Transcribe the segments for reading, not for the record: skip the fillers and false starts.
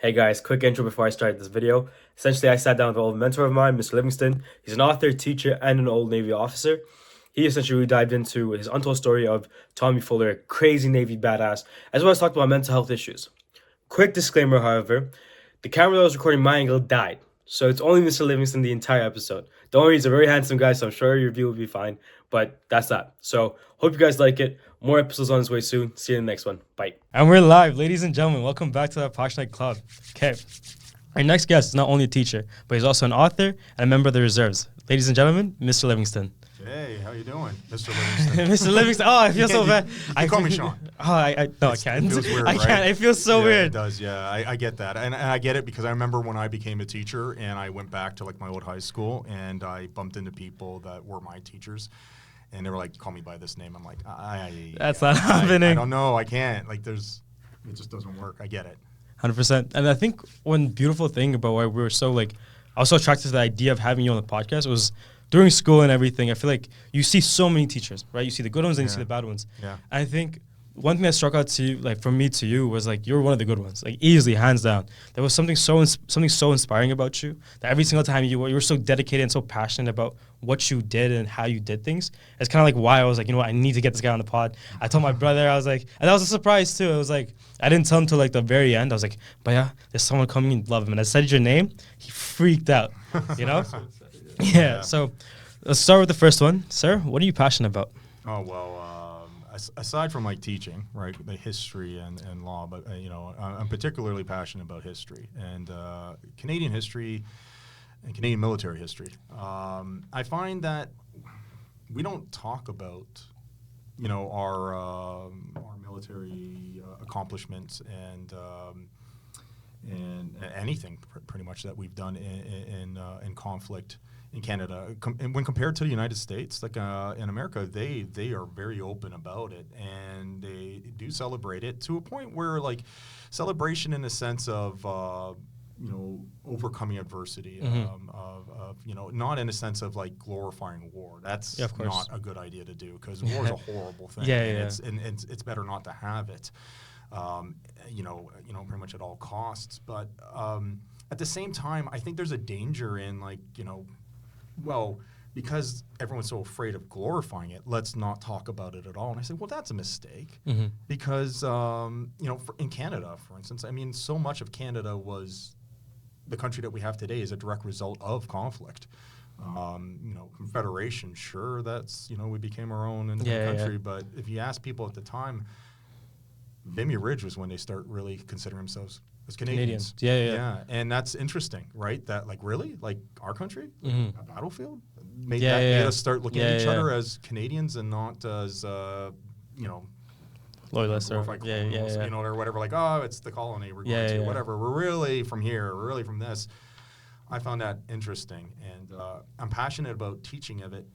Hey guys, quick intro before I start this video. Essentially, I sat down with an old mentor of mine, Mr. Livingston. He's an author, teacher, and an old Navy officer. He essentially really dived into his untold story of Tommy Fuller, a crazy Navy badass, as well as talked about mental health issues. Quick disclaimer, however, the camera that was recording my angle died, so it's only Mr. Livingston the entire episode. Don't worry, he's a very handsome guy, so I'm sure your review will be fine, but that's that. So, hope you guys like it. More episodes on his way soon. See you in the next one. Bye. And we're live, ladies and gentlemen. Welcome back to the Passionate Club. Okay. Our next guest is not only a teacher, but he's also an author and a member of the reserves. Ladies and gentlemen, Mr. Livingston. Hey, how you doing, Mr. Livingston? Mr. Livingston. Oh, I feel so bad. You call me Sean. Oh, no, I can't. It feels weird, I can't. right? It feels so Yeah, weird. It does, yeah. I get that. And I get it because I remember when I became a teacher and I went back to like my old high school and I bumped into people that were my teachers. And they were like, call me by this name. I'm like, That's not happening. I don't know. I can't. Like, it just doesn't work. I get it. 100%. And I think one beautiful thing about why we were so I was so attracted to the idea of having you on the podcast was during school and everything. I feel like you see so many teachers, right? You see the good ones and you see the bad ones. Yeah. And I think one thing that struck out to you, from me to you, was you're one of the good ones, easily, hands down. There was something so inspiring about you that every single time you were so dedicated and so passionate about what you did and how you did things. It's kind of why I was you know what, I need to get this guy on the pod. I told my brother, I was and that was a surprise too. It was I didn't tell him till the very end. I was but yeah, there's someone coming and love him. And I said your name, he freaked out, you know? Yeah. So let's start with the first one. Sir, what are you passionate about? Oh, well, aside from teaching, right, the history and law, but I'm particularly passionate about history and Canadian history and Canadian military history. I find that we don't talk about our military accomplishments and anything pretty much that we've done in conflict in Canada, and when compared to the United States, in America, they are very open about it, and they do celebrate it to a point where celebration in the sense of overcoming adversity, not in a sense of glorifying war. That's not a good idea to do because war is a horrible thing. It's better not to have it. Pretty much at all costs. But at the same time, I think there's a danger in because everyone's so afraid of glorifying it, let's not talk about it at all. And I said, well, that's a mistake because, in Canada, for instance, so much of Canada was the country that we have today is a direct result of conflict. Confederation, sure, that's, we became our own country. But if you ask people at the time, Vimy Ridge was when they start really considering themselves as Canadians. Yeah. And that's interesting, right? That really our country, a battlefield, made us start looking at each other as Canadians and not as loyalists or or whatever. It's the colony we're going to, whatever. We're really from here. We're really from this. I found that interesting, and I'm passionate about teaching of it,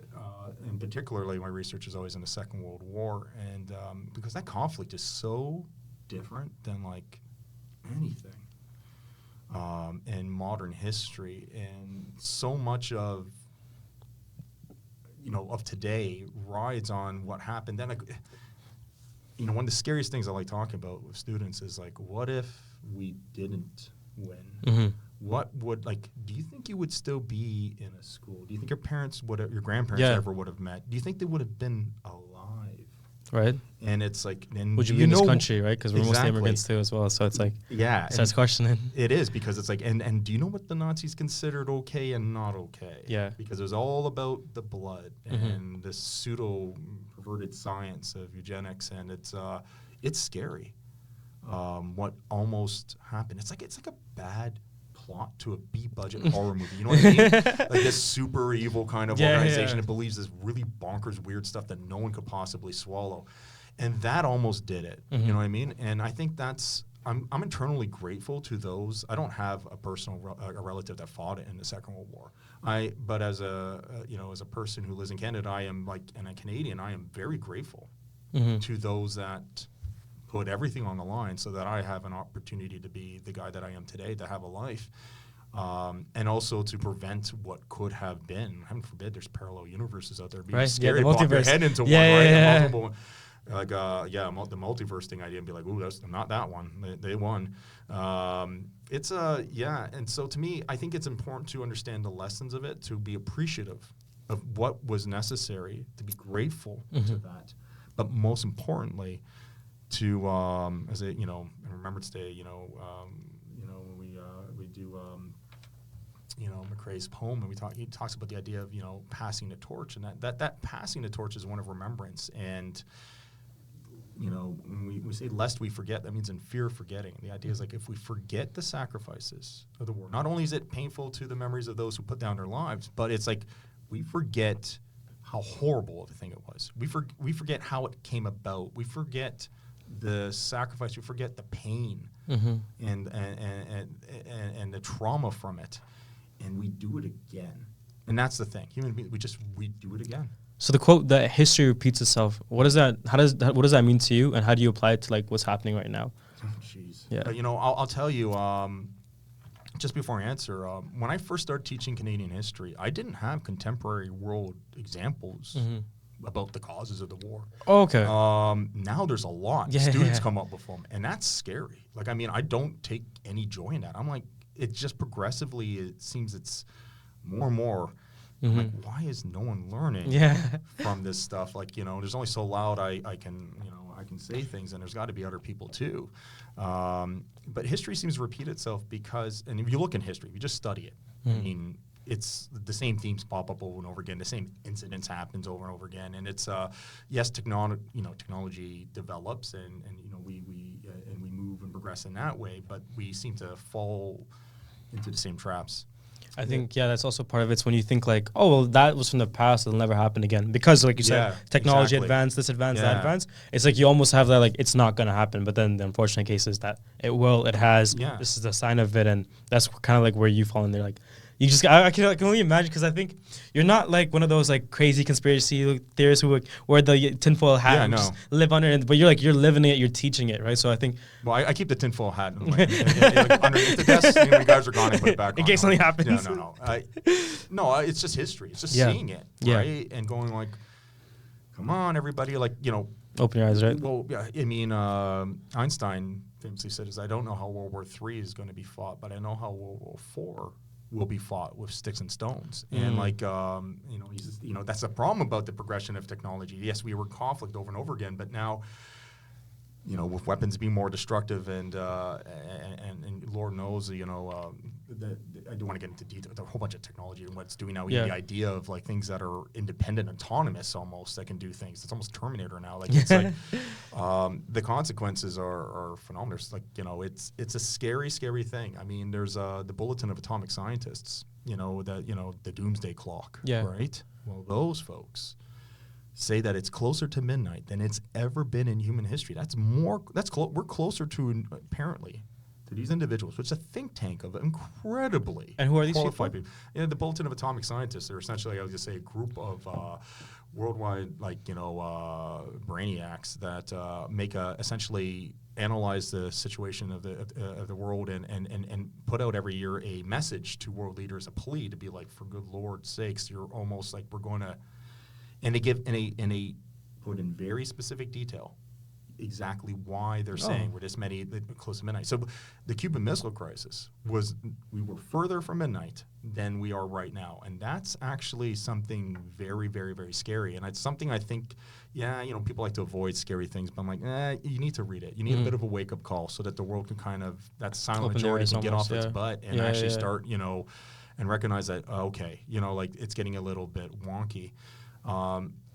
and particularly my research is always in the Second World War, and because that conflict is so different than anything in modern history, and so much of today rides on what happened then. One of the scariest things I like talking about with students is what if we didn't win? What would do you think you would still be in a school? Do you think your parents your grandparents ever would have met? Do you think they would have been alive? Right. And it's and would you be in this country, right? Because we're mostly immigrants too as well. So it's starts questioning. It is because it's and do you know what the Nazis considered okay and not okay? Yeah. Because it was all about the blood and this pseudo perverted science of eugenics, and it's scary. What almost happened? It's like a bad plot to a B-budget horror movie. You know what I mean? This super evil kind of organization that believes this really bonkers, weird stuff that no one could possibly swallow. And that almost did it. You know what I mean? And I think I'm internally grateful to those. I don't have a personal a relative that fought in the Second World War. But as a person who lives in Canada, I am and a Canadian, I am very grateful to those that put everything on the line so that I have an opportunity to be the guy that I am today, to have a life, and also to prevent what could have been. Heaven forbid there's parallel universes out there. It'd be scary to pop your head into one, right? Multiple. Like, the multiverse thing idea and be like, ooh, that's not that one. They won. And so to me, I think it's important to understand the lessons of it, to be appreciative of what was necessary, to be grateful to that. But most importantly, to, as a, in Remembrance Day, when we do, McRae's poem, and he talks about the idea of, passing the torch, and that passing the torch is one of remembrance. And, when we say lest we forget, that means in fear of forgetting. The idea is like, if we forget the sacrifices of the war, not only is it painful to the memories of those who put down their lives, but it's like we forget how horrible of a thing it was. We forget how it came about. We forget the sacrifice. We forget the pain and the trauma from it, and we do it again. And that's the thing. Human beings, we do it again. So the quote that history repeats itself, what does that mean to you, and how do you apply it to like what's happening right now? Jeez. Yeah. I'll tell you, just before I answer, when I first started teaching Canadian history, I didn't have contemporary world examples about the causes of the war. Oh, okay. Now there's a lot. Students come up with them, and that's scary. Like, I don't take any joy in that. I'm like, it just progressively, it seems it's more and more. I'm like, why is no one learning from this stuff? Like, there's only so loud I can say things, and there's got to be other people too. But history seems to repeat itself because, and if you look in history, if you just study it, I mean, it's the same themes pop up over and over again. The same incidents happens over and over again. And it's, yes, technology develops and we move and progress in that way, but we seem to fall into the same traps. I think, that's also part of it. It's when you think like, oh, well, that was from the past. It'll never happen again. Because like you said, technology advanced, this advanced, that advanced. It's like you almost have that like, it's not going to happen. But then the unfortunate case is that it will, it has. Yeah. This is a sign of it. And that's kind of like where you fall in there. Like, you just, I can only imagine, because I think you're not like one of those like crazy conspiracy theorists who wear the tinfoil hat and just live under it. But you're living it, you're teaching it, right? So I think. Well, I keep the tinfoil hat like underneath the desk. When you guys are gone, I put it back on. In case something happens. No, it's just history. It's just seeing it, right? And going like, come on, everybody, like, open your eyes, right? Well, yeah, I mean, Einstein famously said, I don't know how World War III is going to be fought, but I know how World War IV will be fought with sticks and stones. And like, that's the problem about the progression of technology. Yes, we were in conflict over and over again, but now, with weapons being more destructive and Lord knows, I do want to get into detail, a whole bunch of technology and what it's doing now. The idea of like things that are independent, autonomous almost, that can do things. It's almost Terminator now. Like, it's like, the consequences are phenomenal. It's like, it's a scary, scary thing. I mean, there's the Bulletin of Atomic Scientists, the doomsday clock, right? Well, those folks say that it's closer to midnight than it's ever been in human history. We're closer to, apparently, to these individuals, which is a think tank of incredibly and who are these qualified people. The Bulletin of Atomic Scientists are essentially, I would just say, a group of worldwide, brainiacs that essentially analyze the situation of the world and put out every year a message to world leaders, a plea to be like, for good Lord's sakes, you're almost like, we're going to. And they give put in very specific detail exactly why they're saying we're this many close to midnight. So the Cuban Missile Crisis we were further from midnight than we are right now, and that's actually something very, very, very scary. And it's something I think, people like to avoid scary things, but I'm like, you need to read it. You need a bit of a wake up call so that the world can that silent majority can get off its butt and actually start, and recognize that it's getting a little bit wonky.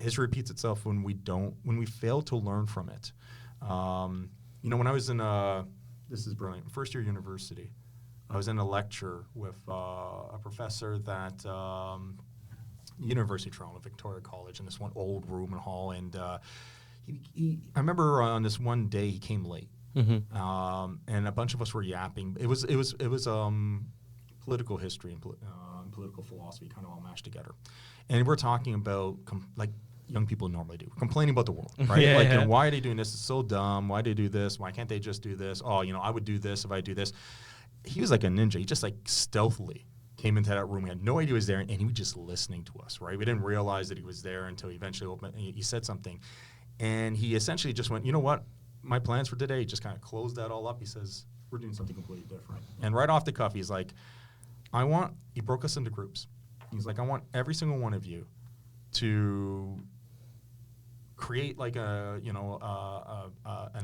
History repeats itself when we fail to learn from it. When I was in this is brilliant, first year university, I was in a lecture with a professor that University of Toronto, Victoria College, in this one old room and hall, and I remember on this one day he came late, and a bunch of us were yapping. It was political history and political philosophy kind of all mashed together. And we're talking about, like young people normally do, complaining about the world, right? Why are they doing this? It's so dumb. Why do they do this? Why can't they just do this? Oh, I would do this if I do this. He was like a ninja. He just like stealthily came into that room. We had no idea he was there, and he was just listening to us, right? We didn't realize that he was there until he eventually he said something. And he essentially just went, you know what? My plans for today, just kind of closed that all up. He says, we're doing something completely different. And right off the cuff, he's like, he broke us into groups. He's like, I want every single one of you to create like an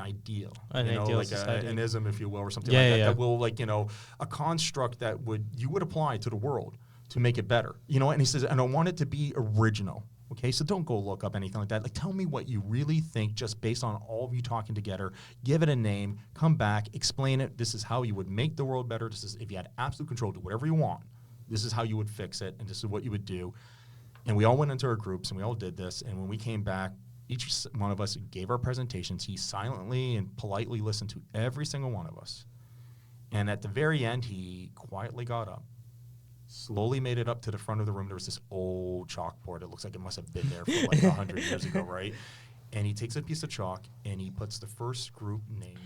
ideal, like an ism, if you will, or something like that, that will like, a construct that you would apply to the world to make it better, and he says, and I want it to be original. Okay, so don't go look up anything like that. Like, tell me what you really think just based on all of you talking together. Give it a name, come back, explain it. This is how you would make the world better. This is, if you had absolute control, do whatever you want. This is how you would fix it, and this is what you would do. And we all went into our groups, and we all did this. And when we came back, each one of us gave our presentations. He silently and politely listened to every single one of us. And at the very end, he quietly got up, slowly made it up to the front of the room. There was this old chalkboard. It looks like it must have been there for like 100 years ago, right? And he takes a piece of chalk, and he puts the first group name,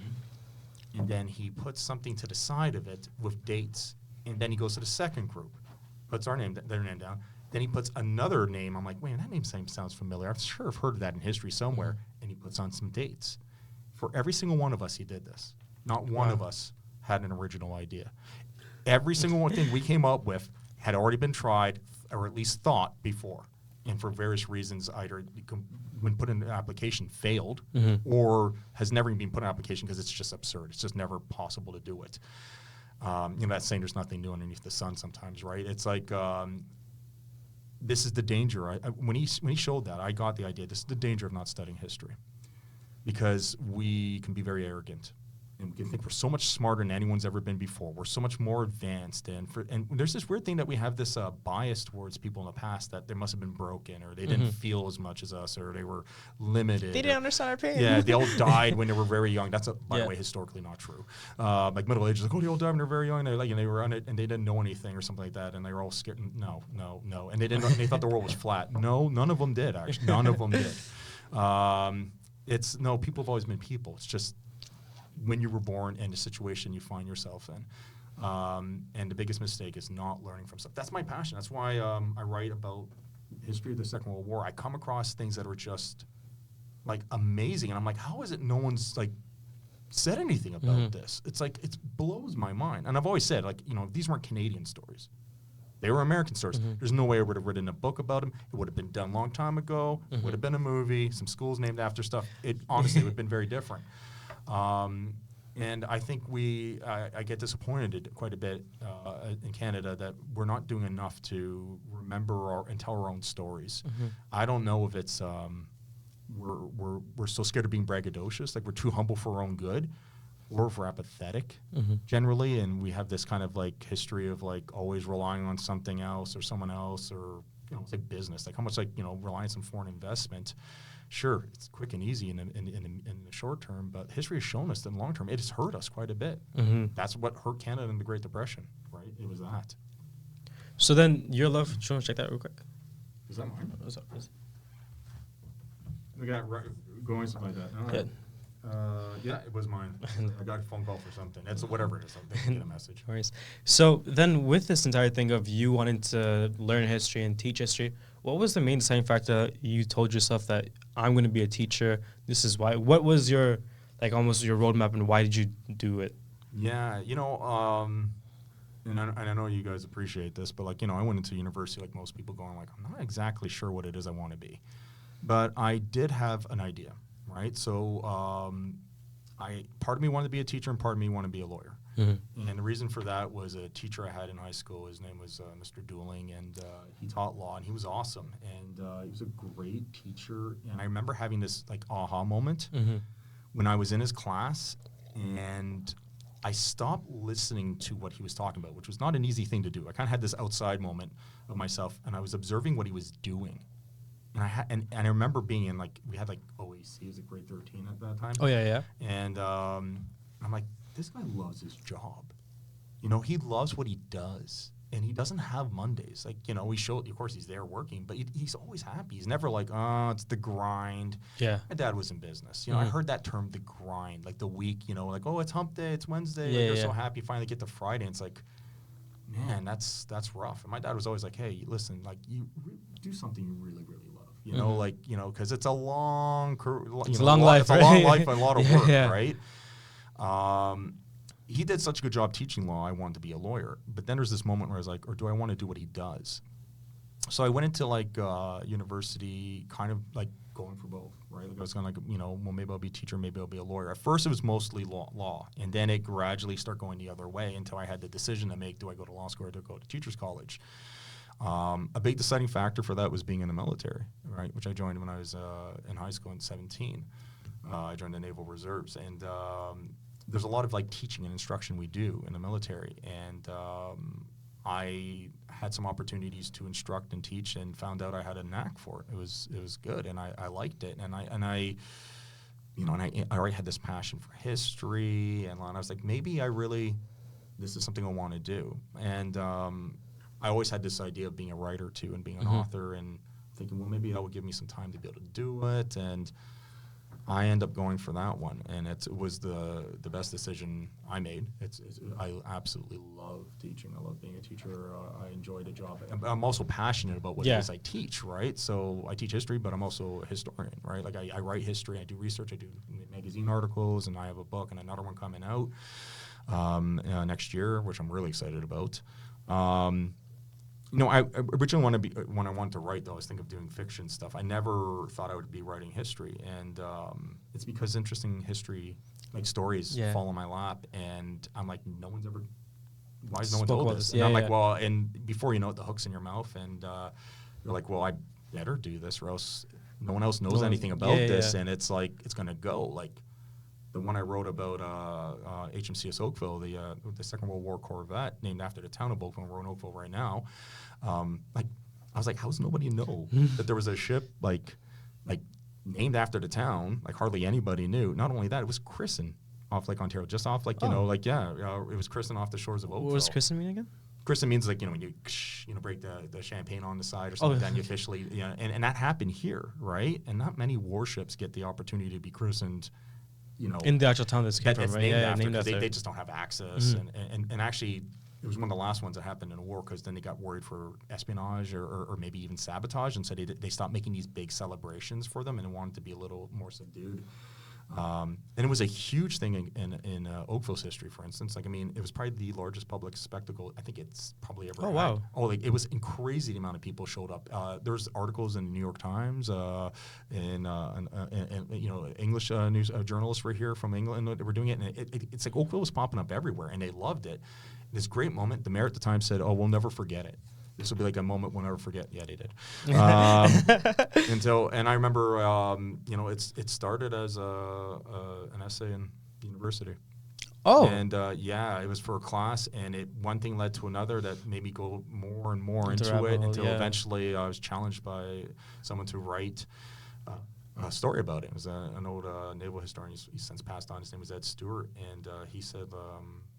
and then he puts something to the side of it with dates. And then he goes to the second group, puts their name down. Then he puts another name. I'm like, wait, that name sounds familiar. I'm sure I've heard of that in history somewhere. And he puts on some dates. For every single one of us, he did this. Not one of us had an original idea. Every single one thing we came up with had already been tried or at least thought before. And for various reasons, either when put in an application failed or has never even been put in an application because it's just absurd. It's just never possible to do it. That saying there's nothing new underneath the sun sometimes, right? It's like, this is the danger. When he showed that, I got the idea. This is the danger of not studying history, because we can be very arrogant, and we can think we're so much smarter than anyone's ever been before. We're so much more advanced, and there's this weird thing that we have this bias towards people in the past that they must have been broken, or they didn't feel as much as us, or they were limited. They didn't understand our pain. Yeah, they all died when they were very young. That's by the way historically not true. Like Middle Ages, like, oh, they all died when they were very young. They were on it and they didn't know anything or something like that, and they were all scared. No, and they didn't. They thought the world was flat. No, none of them did. Actually, none of them did. People have always been people. It's just when you were born and the situation you find yourself in. And the biggest mistake is not learning from stuff. That's my passion. That's why I write about history of the Second World War. I come across things that are just like amazing. And I'm like, how is it no one's like said anything about this? It's like, it blows my mind. And I've always said, like, these weren't Canadian stories. They were American stories. There's no way I would have written a book about them. It would have been done a long time ago. It would have been a movie, some schools named after stuff. It honestly would have been very different. And I think I get disappointed quite a bit in Canada that we're not doing enough to remember and tell our own stories. I don't know if it's we're so scared of being braggadocious, like we're too humble for our own good, or if we're apathetic generally, and we have this kind of like history of like always relying on something else or someone else, or it's like business, like how much like reliance on foreign investment. Sure, it's quick and easy in the short term, but history has shown us that in the long term, it has hurt us quite a bit. That's what hurt Canada in the Great Depression, right? It was that. So then, your love, do you want to check that real quick? Is that mine? What's up? We got going something like that. Yeah, it was mine. I got a phone call for something. It's whatever it is. I get a message. No worries. So then, with this entire thing of you wanting to learn history and teach history, what was the main deciding factor you told yourself that I'm going to be a teacher? This is why. What was your almost your roadmap, and why did you do it? Yeah, and I know you guys appreciate this, but I went into university like most people, going like, I'm not exactly sure what it is I want to be, but I did have an idea. Right, so part of me wanted to be a teacher, and part of me wanted to be a lawyer. And the reason for that was a teacher I had in high school. His name was Mr. Dooling, and he taught law, and he was awesome. And he was a great teacher. And I remember having this like aha moment when I was in his class, and I stopped listening to what he was talking about, which was not an easy thing to do. I kind of had this outside moment of myself, and I was observing what he was doing. And I remember being in we had OAC, it was grade 13 at that time. Oh yeah. And I'm like, this guy loves his job. He loves what he does, and he doesn't have Mondays. We show, of course, he's there working, but he's always happy. He's never like, oh, it's the grind. Yeah. My dad was in business. I heard that term, the grind, like the week. Like, oh, it's hump day, it's Wednesday. Yeah, you're so happy finally get to Friday. And it's like, man, that's rough. And my dad was always like, hey, listen, you do something you really, really love. You know, like, you know, because it's a long, It's a long life, it's a long right? life and a lot of Yeah, work, yeah. right? He did such a good job teaching law, I wanted to be a lawyer. But then there's this moment where I was like, or do I want to do what he does? So I went into like university, kind of like going for both, right? Like I was kind of like, you know, well, maybe I'll be a teacher, maybe I'll be a lawyer. At first, it was mostly law, and then it gradually started going the other way until I had the decision to make: do I go to law school or do I go to teachers college? A big deciding factor for that was being in the military, right? Which I joined when I was in high school in 17. I joined the Naval Reserves, and there's a lot of like teaching and instruction we do in the military, and I had some opportunities to instruct and teach, and found out I had a knack for it. It was good, and I liked it, and I you know, and I already had this passion for history, and I was like, maybe this is something I want to do, and I always had this idea of being a writer too, and being an author, and thinking, well, maybe that would give me some time to be able to do it, and I end up going for that one, and it was the best decision I made. I absolutely love teaching. I love being a teacher. I enjoy the job. I'm also passionate about what it is I teach, right? So I teach history, but I'm also a historian, right? Like I write history, I do research, I do magazine articles, and I have a book and another one coming out next year, which I'm really excited about. You know, I originally when I wanted to write, though, I was thinking of doing fiction stuff. I never thought I would be writing history, and it's because interesting history, like stories, fall in my lap, and I'm like, why has no one told this? And I'm like, well, and before you know it, the hook's in your mouth, and you're like, well, I better do this, or else no one else knows anything about this, and it's like, it's gonna go. Like the one I wrote about HMCS Oakville, the Second World War Corvette, named after the town of Oakville. We're in Oakville right now. Like I was like, how does nobody know that there was a ship like named after the town? Like hardly anybody knew. Not only that, it was christened off Lake Ontario, just off like, you know, like, it was christened off the shores of Oakville. What does christen mean again? Christen means like, you know, when you break the champagne on the side or something, then you officially, you know, and that happened here, right? And not many warships get the opportunity to be christened, you know, in the actual town that's came from, right? Named Yeah, after, named because after. they just don't have access, and actually, it was one of the last ones that happened in a war, because then they got worried for espionage or maybe even sabotage, and so they stopped making these big celebrations for them, and wanted to be a little more subdued. And it was a huge thing in Oakville's history, for instance. Like, I mean, it was probably the largest public spectacle I think it's probably ever had. Wow. Oh, like, it was crazy the amount of people showed up. There's articles in the New York Times, and you know, English news journalists were here from England that were doing it, and it's like Oakville was popping up everywhere, and they loved it. This great moment. The mayor at the time said, "Oh, we'll never forget it. This will be like a moment we'll never forget." Yeah, they did. And I remember, you know, it started as an essay in university. Oh. And it was for a class, and one thing led to another that made me go more and more into it until eventually I was challenged by someone to write a story about it. It was an old naval historian. He's since passed on. His name was Ed Stewart, and he said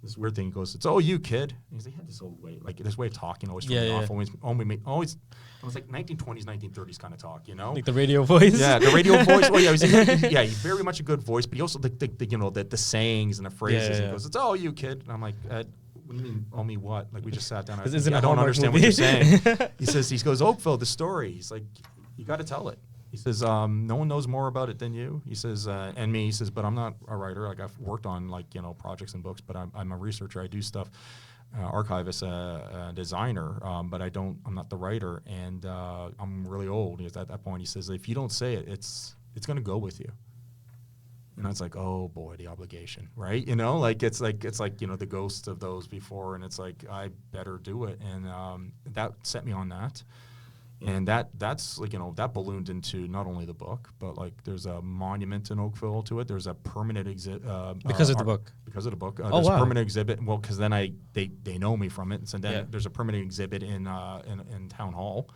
this weird thing. He goes, "It's you, kid." And he had this old way, like this way of talking, always threw me off. Always. It was like 1920s, 1930s kind of talk, you know, like the radio voice. Yeah, the radio voice. Well, yeah, he's very much a good voice, but he also the you know the sayings and the phrases. He goes, "It's you, kid," and I'm like, Ed, what do you mean, me what? Like, we just sat down. I don't understand what you're saying. He goes, Oakville, the story. He's like, you got to tell it. He says, no one knows more about it than you. He says, and me. He says, but I'm not a writer. Like, I've worked on, like, you know, projects and books, but I'm a researcher. I do stuff, archivist, designer, but I'm not the writer. And I'm really old. At that point, he says, if you don't say it, it's going to go with you. And I was like, oh boy, the obligation, right? You know, like it's like you know, the ghosts of those before, and it's like, I better do it. And that set me on that. And that's like, you know, that ballooned into not only the book, but like there's a monument in Oakville to it. There's a permanent exhibit because of the book. Because of the book. Oh, there's wow. a permanent exhibit. Well, because then they know me from it, and so then there's a permanent exhibit in Town Hall,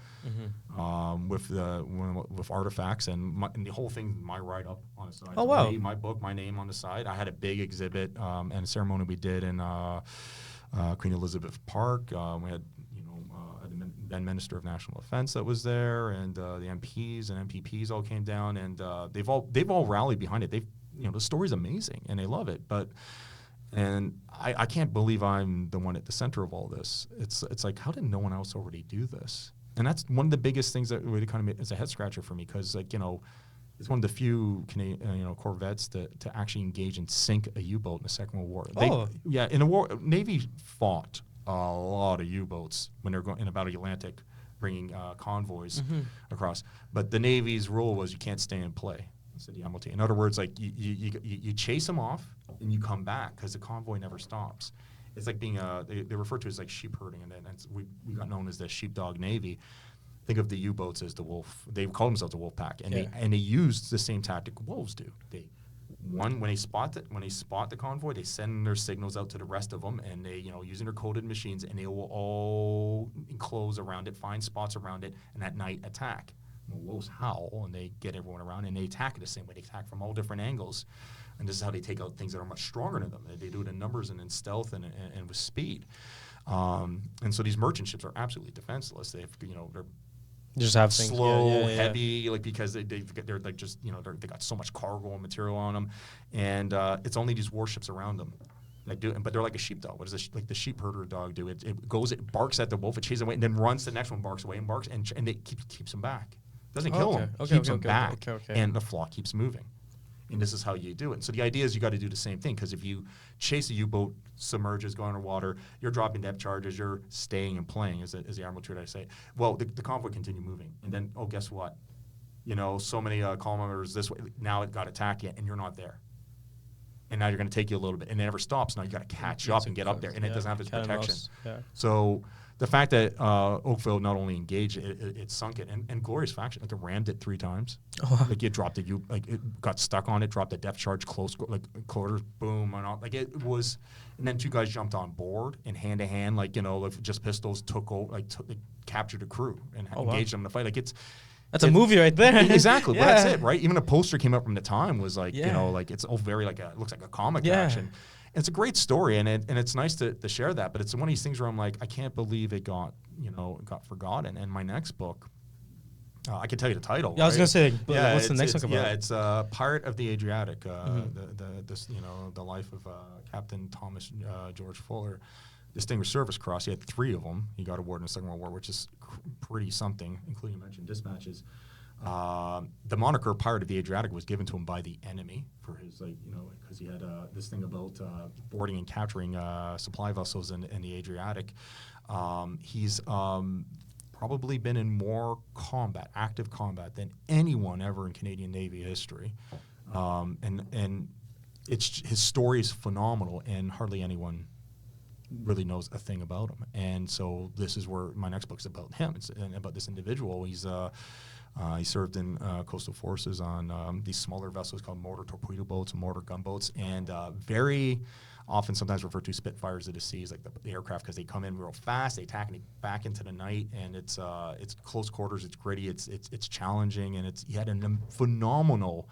with artifacts and the whole thing. My write up on the side. Oh, wow. My book, my name on the side. I had a big exhibit and a ceremony we did in Queen Elizabeth Park. We had, the then Minister of National Defense that was there, and the MPs and MPPs all came down, and they've all rallied behind it. The story's amazing, and they love it. And I can't believe I'm the one at the center of all this. It's like, how did no one else already do this? And that's one of the biggest things that really kind of is a head scratcher for me, because like, you know, it's one of the few corvettes to actually engage and sink a U-boat in the Second World War. Yeah, in the war, Navy fought a lot of U-boats when they were going in the Battle of the Atlantic, bringing convoys across. But the Navy's rule was you can't stay and play. Said the Admiralty. In other words, like you chase them off and you come back because the convoy never stops. It's like being they refer to it as like sheep herding, and then we got known as the sheepdog Navy. Think of the U-boats as the wolf. They call themselves the wolf pack, and they used the same tactic wolves do. When they spot the convoy, they send their signals out to the rest of them, and they, using their coded machines, and they will all enclose around it, find spots around it, and at night attack. Well, wolves howl, and they get everyone around, and they attack it the same way. They attack from all different angles, and this is how they take out things that are much stronger than them. They do it in numbers and in stealth and with speed. And so these merchant ships are absolutely defenseless. They're just have things slow, heavy, like because they're like just they got so much cargo and material on them, and it's only these warships around them. But they're like a sheepdog. What does like the sheep herder dog do? It goes, it barks at the wolf, it chases away, and then runs to the next one, barks away, and barks, and it keeps them back. Doesn't kill them, keeps them back, and the flock keeps moving. And this is how you do it. So the idea is you got to do the same thing, because if you chase a U-boat, submerges, go underwater, you're dropping depth charges, you're staying and playing, as the Admiralty would say. Well, the convoy continue moving, and then guess what? So many kilometers this way. Now it got attacked yet, and you're not there. And now you're going to take you a little bit, and it never stops. Now you got to catch up and get up there, and it doesn't have its protection. So the fact that Oakville not only engaged, it sunk it, and glorious faction, like it rammed it 3 times. Like it dropped it, it got stuck on it, dropped the depth charge close, like quarters, boom, and all. Like it was, and then 2 guys jumped on board, and hand to hand, like just pistols took over, they captured a crew and engaged them in the fight. Like that's a movie right there. Exactly. Well, that's it, right? Even a poster came up from the time was like, like it's very like it looks like a comic action. It's a great story, and it's nice to share that. But it's one of these things where I'm like, I can't believe it got forgotten. And my next book, I can tell you the title. Yeah, right? I was gonna say, what's the next book about? Yeah, it's Pirate of the Adriatic. The life of Captain Thomas George Fuller. Distinguished Service Cross. He had 3 of them. He got awarded in the Second World War, which is pretty something, including mentioned dispatches. The moniker Pirate of the Adriatic was given to him by the enemy for his, because he had this thing about boarding and capturing supply vessels in the Adriatic. He's probably been in more active combat than anyone ever in Canadian Navy history. And his story is phenomenal, and hardly anyone really knows a thing about him. And so this is where my next book's about him. It's about this individual. He served in coastal forces on these smaller vessels called mortar torpedo boats and mortar gunboats, and very often sometimes referred to Spitfires of the seas, like the aircraft, because they come in real fast, they attack and back into the night, and it's close quarters, it's gritty, it's challenging, and he had a phenomenal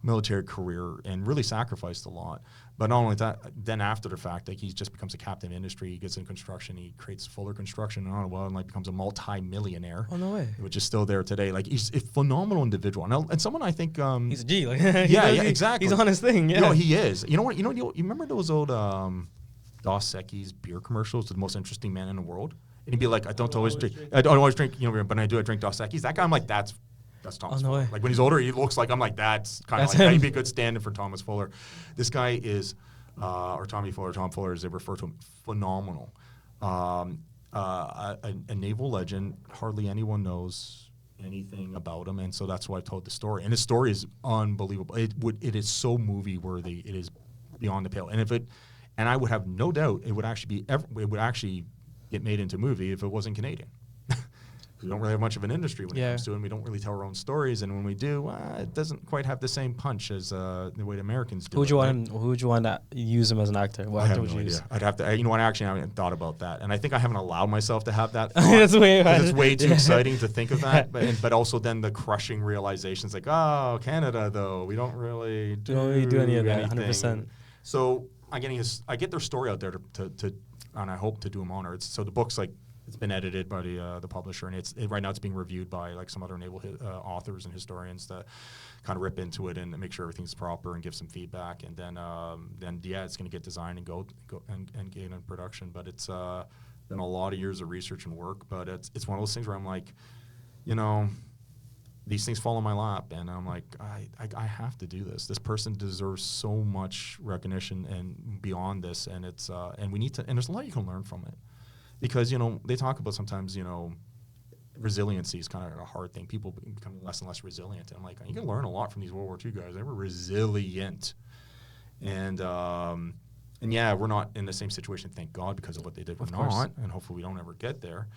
military career and really sacrificed a lot. But not only that, then after the fact, like he just becomes a captain of industry. He gets in construction. He creates Fuller Construction in Ottawa, and becomes a multi-millionaire. Oh, no way! Which is still there today. Like he's a phenomenal individual, and someone I think he's a G. Like exactly. He's on his thing. Yeah, he is. You know what? You remember those old Dos Equis beer commercials? The most interesting man in the world, and he'd be like, I don't always drink, but I drink Dos Equis. That guy, I'm like, that's Thomas Fuller. Like when he's older, he looks like, I'm like, that's kind of like that'd be a good stand-in for Thomas Fuller. This guy is, or Tom Fuller, as they refer to him, phenomenal. A naval legend. Hardly anyone knows anything about him, and so that's why I told the story. And his story is unbelievable. It is so movie worthy. It is beyond the pale. And I would have no doubt it would actually get made into a movie if it wasn't Canadian. We don't really have much of an industry when it comes to it, and we don't really tell our own stories. And when we do, it doesn't quite have the same punch as the way the Americans do. Who would you want to use him as an actor? What actor would you use? I'd have to. I actually haven't thought about that, and I think I haven't allowed myself to have that. That's it's way too exciting to think of that. But also then the crushing realizations, like, Canada though, we don't really do any of that. 100%. So I get their story out there to and I hope to do them honor. So the book's like. It's been edited by the publisher, and right now it's being reviewed by like some other naval authors and historians that kind of rip into it and make sure everything's proper and give some feedback, and then it's going to get designed and go and get in production. But it's been a lot of years of research and work, but it's one of those things where I'm like, you know, these things fall in my lap, and I'm like, I have to do this. This person deserves so much recognition and beyond this, and it's and we need to. And there's a lot you can learn from it, because you know they talk about sometimes resiliency is kind of a hard thing. People becoming less and less resilient, and I'm like, you can learn a lot from these World War II guys. They were resilient, and yeah, we're not in the same situation, thank God, because of what they did. We're not, and hopefully we don't ever get there.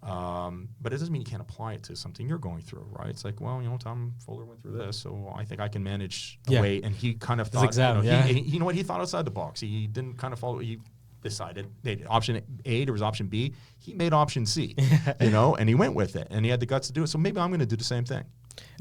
But it doesn't mean you can't apply it to something you're going through, right? It's like, well, Tom Fuller went through this, so I think I can manage a way. And he kind of thought, you know what? He thought outside the box. He didn't kind of follow. He decided option A, there was option B. He made option C, and he went with it, and he had the guts to do it. So maybe I'm going to do the same thing.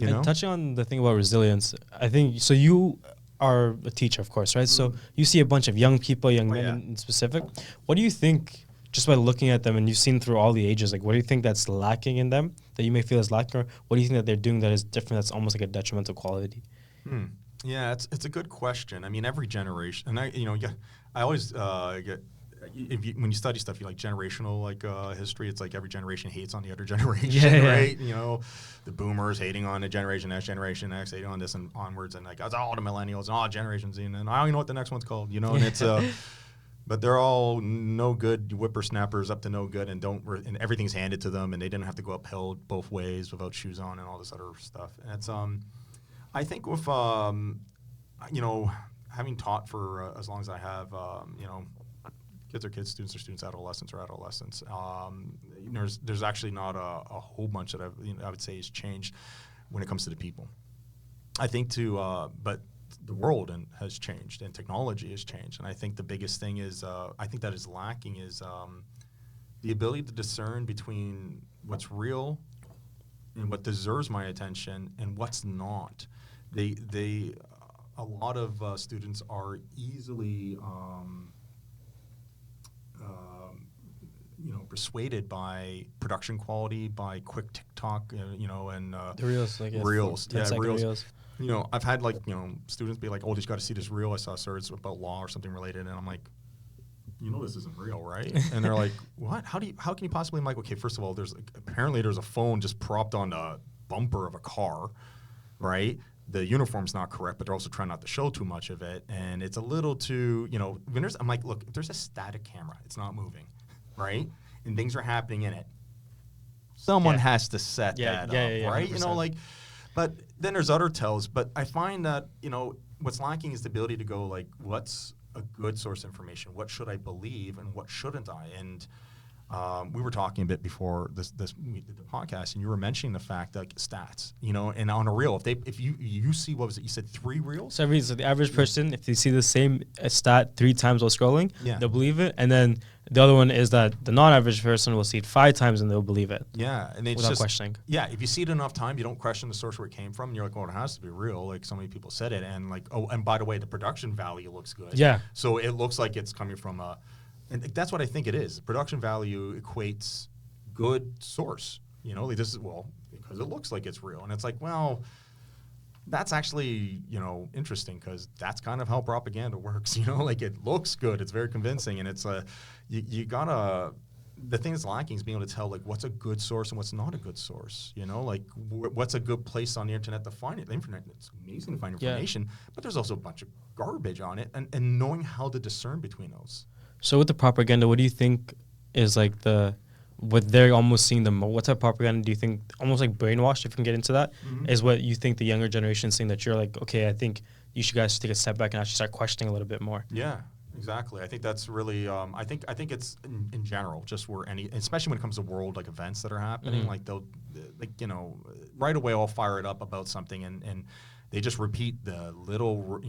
And touching on the thing about resilience, I think so. You are a teacher, of course, right? So you see a bunch of young people, young men in specific. What do you think? Just by looking at them, and you've seen through all the ages, like what do you think that's lacking in them that you may feel is lacking, or what do you think that they're doing that is different, that's almost like a detrimental quality? Yeah, it's a good question. I mean, every generation, and I always get, when you study stuff, you like generational history. It's like every generation hates on the other generation, right? The boomers hating on the generation X hating on this and onwards, and like it's all the millennials and all generations, and I don't even know what the next one's called, and it's but they're all no good whippersnappers up to no good, and and everything's handed to them, and they didn't have to go uphill both ways without shoes on and all this other stuff. And it's I think with having taught for as long as I have, kids are kids, students are students, adolescents are adolescents. There's actually not a whole bunch that I would say has changed when it comes to the people. I think but the world has changed and technology has changed, and I think the biggest thing is I think that is lacking is the ability to discern between what's real and what deserves my attention and what's not. A lot of students are easily persuaded by production quality, by quick TikTok, and the reels, like reels, reels. I've had students be like, "Oh, just got to see this reel I saw, sir. It's about law or something related," and I'm like, this isn't real, right? And they're like, "What? How can you possibly?" I'm like, "Okay, first of all, apparently there's a phone just propped on the bumper of a car, right? The uniform's not correct, but they're also trying not to show too much of it, and it's a little too, I'm like, look, if there's a static camera, it's not moving, right? And things are happening in it. Someone has to set that up, right? 100%. But then there's other tells. But I find that, what's lacking is the ability to go, like, what's a good source of information? What should I believe and what shouldn't I? And we were talking a bit before the podcast, and you were mentioning the fact that stats, and on a reel, if you see, what was it? You said 3 reels? So the average person, if they see the same stat 3 times while scrolling, they'll believe it. And then the other one is that the non-average person will see it 5 times and they'll believe it. Yeah, and it's without questioning. Yeah, if you see it enough times, you don't question the source where it came from. And you're like, well, it has to be real. Like so many people said it, and like, oh, and by the way, the production value looks good. Yeah. So it looks like it's coming from a. And that's what I think it is. Production value equates good source. This is, because it looks like it's real. And it's like, well, that's actually, interesting, because that's kind of how propaganda works. Like it looks good. It's very convincing. And it's you gotta, the thing that's lacking is being able to tell, like, what's a good source and what's not a good source. Like what's a good place on the internet to find it. The internet, it's amazing to find information, but there's also a bunch of garbage on it, and knowing how to discern between those. So with the propaganda, what do you think is like what they're almost seeing what type of propaganda do you think, almost like brainwashed, if you can get into that, is what you think the younger generation is saying, that you're like, okay, I think you should guys take a step back and actually start questioning a little bit more? Yeah, exactly. I think that's really, I think it's in general, just where especially when it comes to world like events that are happening, like they'll, right away I'll fire it up about something and they just repeat the little,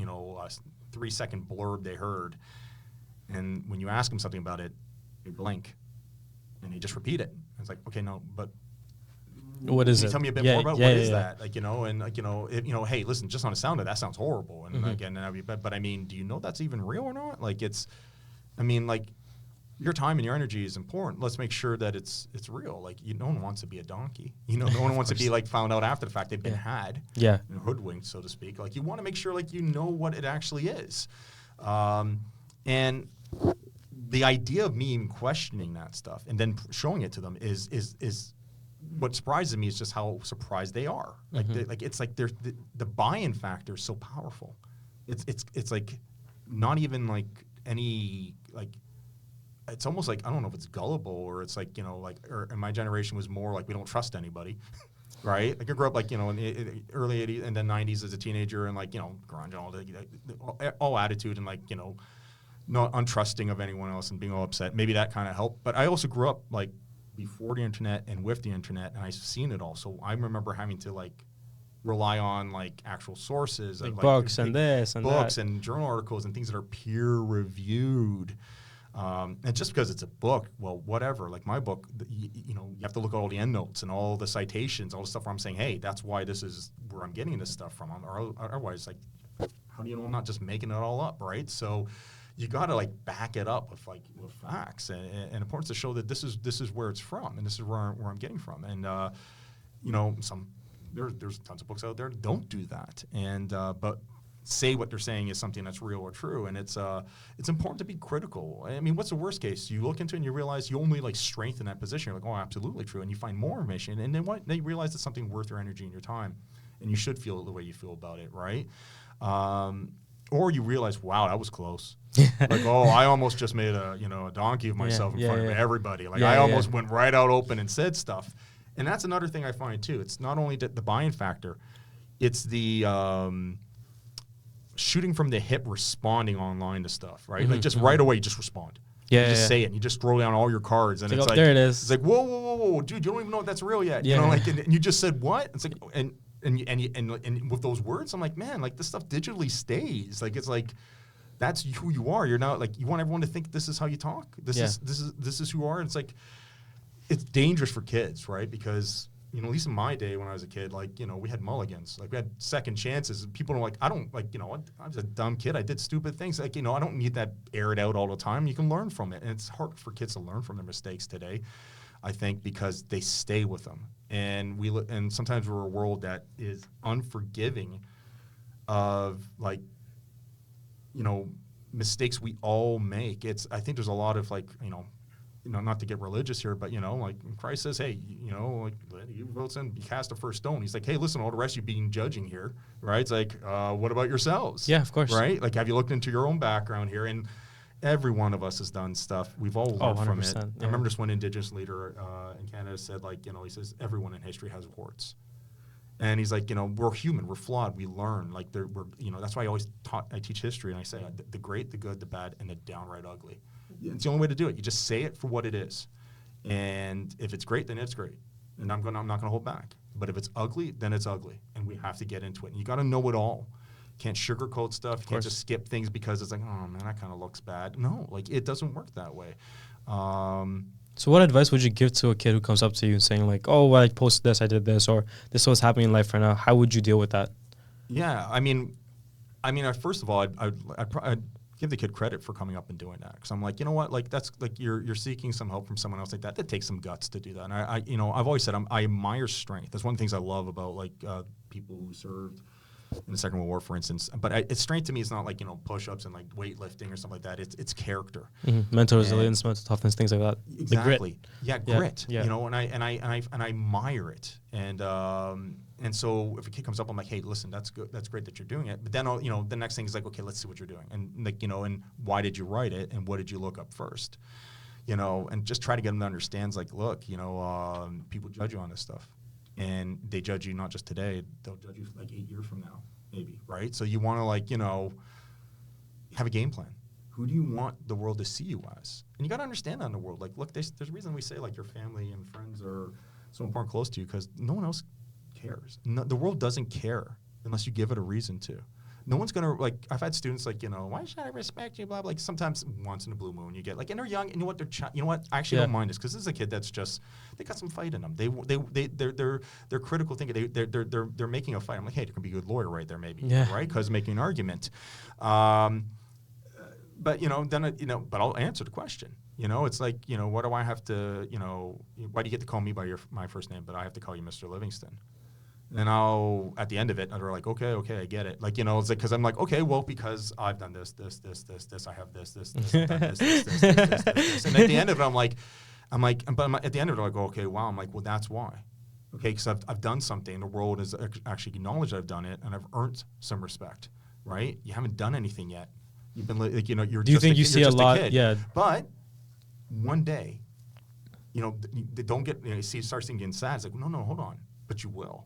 3-second blurb they heard. And when you ask them something about it, they blink, and they just repeat it. And it's like, okay, no, but what is it? Tell me a bit more about what is that? Like, and like, hey, listen, just on the sound of that sounds horrible. And again, but I mean, do you know that's even real or not? Like, like your time and your energy is important. Let's make sure that it's real. Like, no one wants to be a donkey. No one wants to be like found out after the fact they've been had, and hoodwinked, so to speak. Like, you want to make sure like what it actually is. And the idea of me even questioning that stuff and then showing it to them is what surprises me is just how surprised they are. Like, it's like the buy-in factor is so powerful. It's like not even like any like. It's almost like, I don't know if it's gullible or it's like, like, or in my generation was more like we don't trust anybody, right? Like I grew up like, in the early 80s and then 90s as a teenager and like, grunge and all attitude and like, not untrusting of anyone else and being all upset. Maybe that kind of helped. But I also grew up like before the internet and with the internet and I've seen it all. So I remember having to like rely on like actual sources. Like of, books and this and books that. and journal articles and things that are peer reviewed. And just because it's a book, well, whatever. Like my book, you have to look at all the endnotes and all the citations, all the stuff where I'm saying, hey, that's why this is where I'm getting this stuff from. Or otherwise, like, how do you know I'm not just making it all up, right? So you got to like back it up with facts and importance to show that this is where it's from and this is where I'm getting from. And there's tons of books out there that don't do that. And but say what they're saying is something that's real or true, and it's important to be critical. I mean, what's the worst case? You look into it and you realize you only like strengthen that position. You're like, oh, absolutely true, and you find more information, and then you realize it's something worth your energy and your time, and you should feel the way you feel about it, right? Or you realize, wow, that was close. Like, oh, I almost just made a donkey of myself in front of everybody. Like, I almost went right out open and said stuff, and that's another thing I find too. It's not only the buy-in factor, it's the shooting from the hip, responding online to stuff, right? Like just right away, you just respond. You just say it. And you just throw down all your cards, and it's like there it is. It's like whoa, dude, you don't even know if that's real yet. And you just said what? It's like and with those words, I'm like, man, like this stuff digitally stays. Like it's like that's who you are. You're not like you want everyone to think this is how you talk. This is who you are. And it's like it's dangerous for kids, right? Because at least in my day when I was a kid, like, we had mulligans. Like, we had second chances. And people are like, I was a dumb kid. I did stupid things. Like, I don't need that aired out all the time. You can learn from it. And it's hard for kids to learn from their mistakes today, I think, because they stay with them. And sometimes we're a world that is unforgiving of, like, mistakes we all make. I think there's a lot of, like, not to get religious here, but, like Christ says, hey, like you vote in, you cast the first stone. He's like, hey, listen, all the rest of you being judging here, right? It's like, what about yourselves? Yeah, of course. Right? Like, have you looked into your own background here? And every one of us has done stuff. We've all learned from it. Yeah. I remember this one Indigenous leader in Canada said, like, he says, everyone in history has warts. And he's like, we're human, we're flawed, we learn. Like, that's why I teach history, and I say the great, the good, the bad, and the downright ugly. It's the only way to do it. You just say it for what it is. And if it's great, then it's great. And I'm not going to hold back. But if it's ugly, then it's ugly. And we have to get into it. And you got to know it all. Can't sugarcoat stuff. You can't just skip things because it's like, oh, man, that kind of looks bad. No, like, it doesn't work that way. So what advice would you give to a kid who comes up to you and saying, like, oh, I posted this, I did this, or this is what's happening in life right now? How would you deal with that? Yeah, I mean, first of all, I'd give the kid credit for coming up and doing that, because I'm like, you know what, like, that's like you're seeking some help from someone else like that. That takes some guts to do that. And I've always said I admire strength. That's one of the things I love about like people who served in the Second World War, for instance. But it's strength to me is not like push-ups and like weightlifting or something like that. It's character, mental resilience, mental toughness, things like that. Exactly. Grit. Yeah. And I admire it. And so if a kid comes up, I'm like, hey, listen, that's good. That's great that you're doing it. But then, the next thing is like, okay, let's see what you're doing. And like, and why did you write it? And what did you look up first? And just try to get them to understand, like, look, people judge you on this stuff. And they judge you not just today, they'll judge you like 8 years from now, maybe, right? So you want to, like, have a game plan. Who do you want the world to see you as? And you got to understand that in the world. Like, look, there's a reason we say, like, your family and friends are so important, close to you, because no one else cares. No, the world doesn't care unless you give it a reason to. No one's going to, like, I've had students like, why should I respect you, blah, blah. Like, sometimes once in a blue moon you get, like, and they're young, and I actually don't mind this, because this is a kid that's just, they got some fight in them. They're critical thinking. They're making a fight. I'm like, hey, there can be a good lawyer right there, maybe, right? Because making an argument. But, but I'll answer the question. It's like, what do I have to, why do you get to call me by my first name, but I have to call you Mr. Livingston? And I'll, at the end of it, they're like, okay, I get it. Like, you know, it's like, because I'm like, okay, well, because I've done this, I have this, I've done this. And at the end of it, at the end of it, I go, okay, wow. I'm like, well, that's why. Okay, because I've done something. The world has actually acknowledged I've done it, and I've earned some respect, right? You haven't done anything yet. You've been, like, you know, you're Do you just think a, you you're see a just lot? kid. Yeah. But one day, you know, they don't get, you know, you see, start thinking sad. It's like, no, hold on. But you will.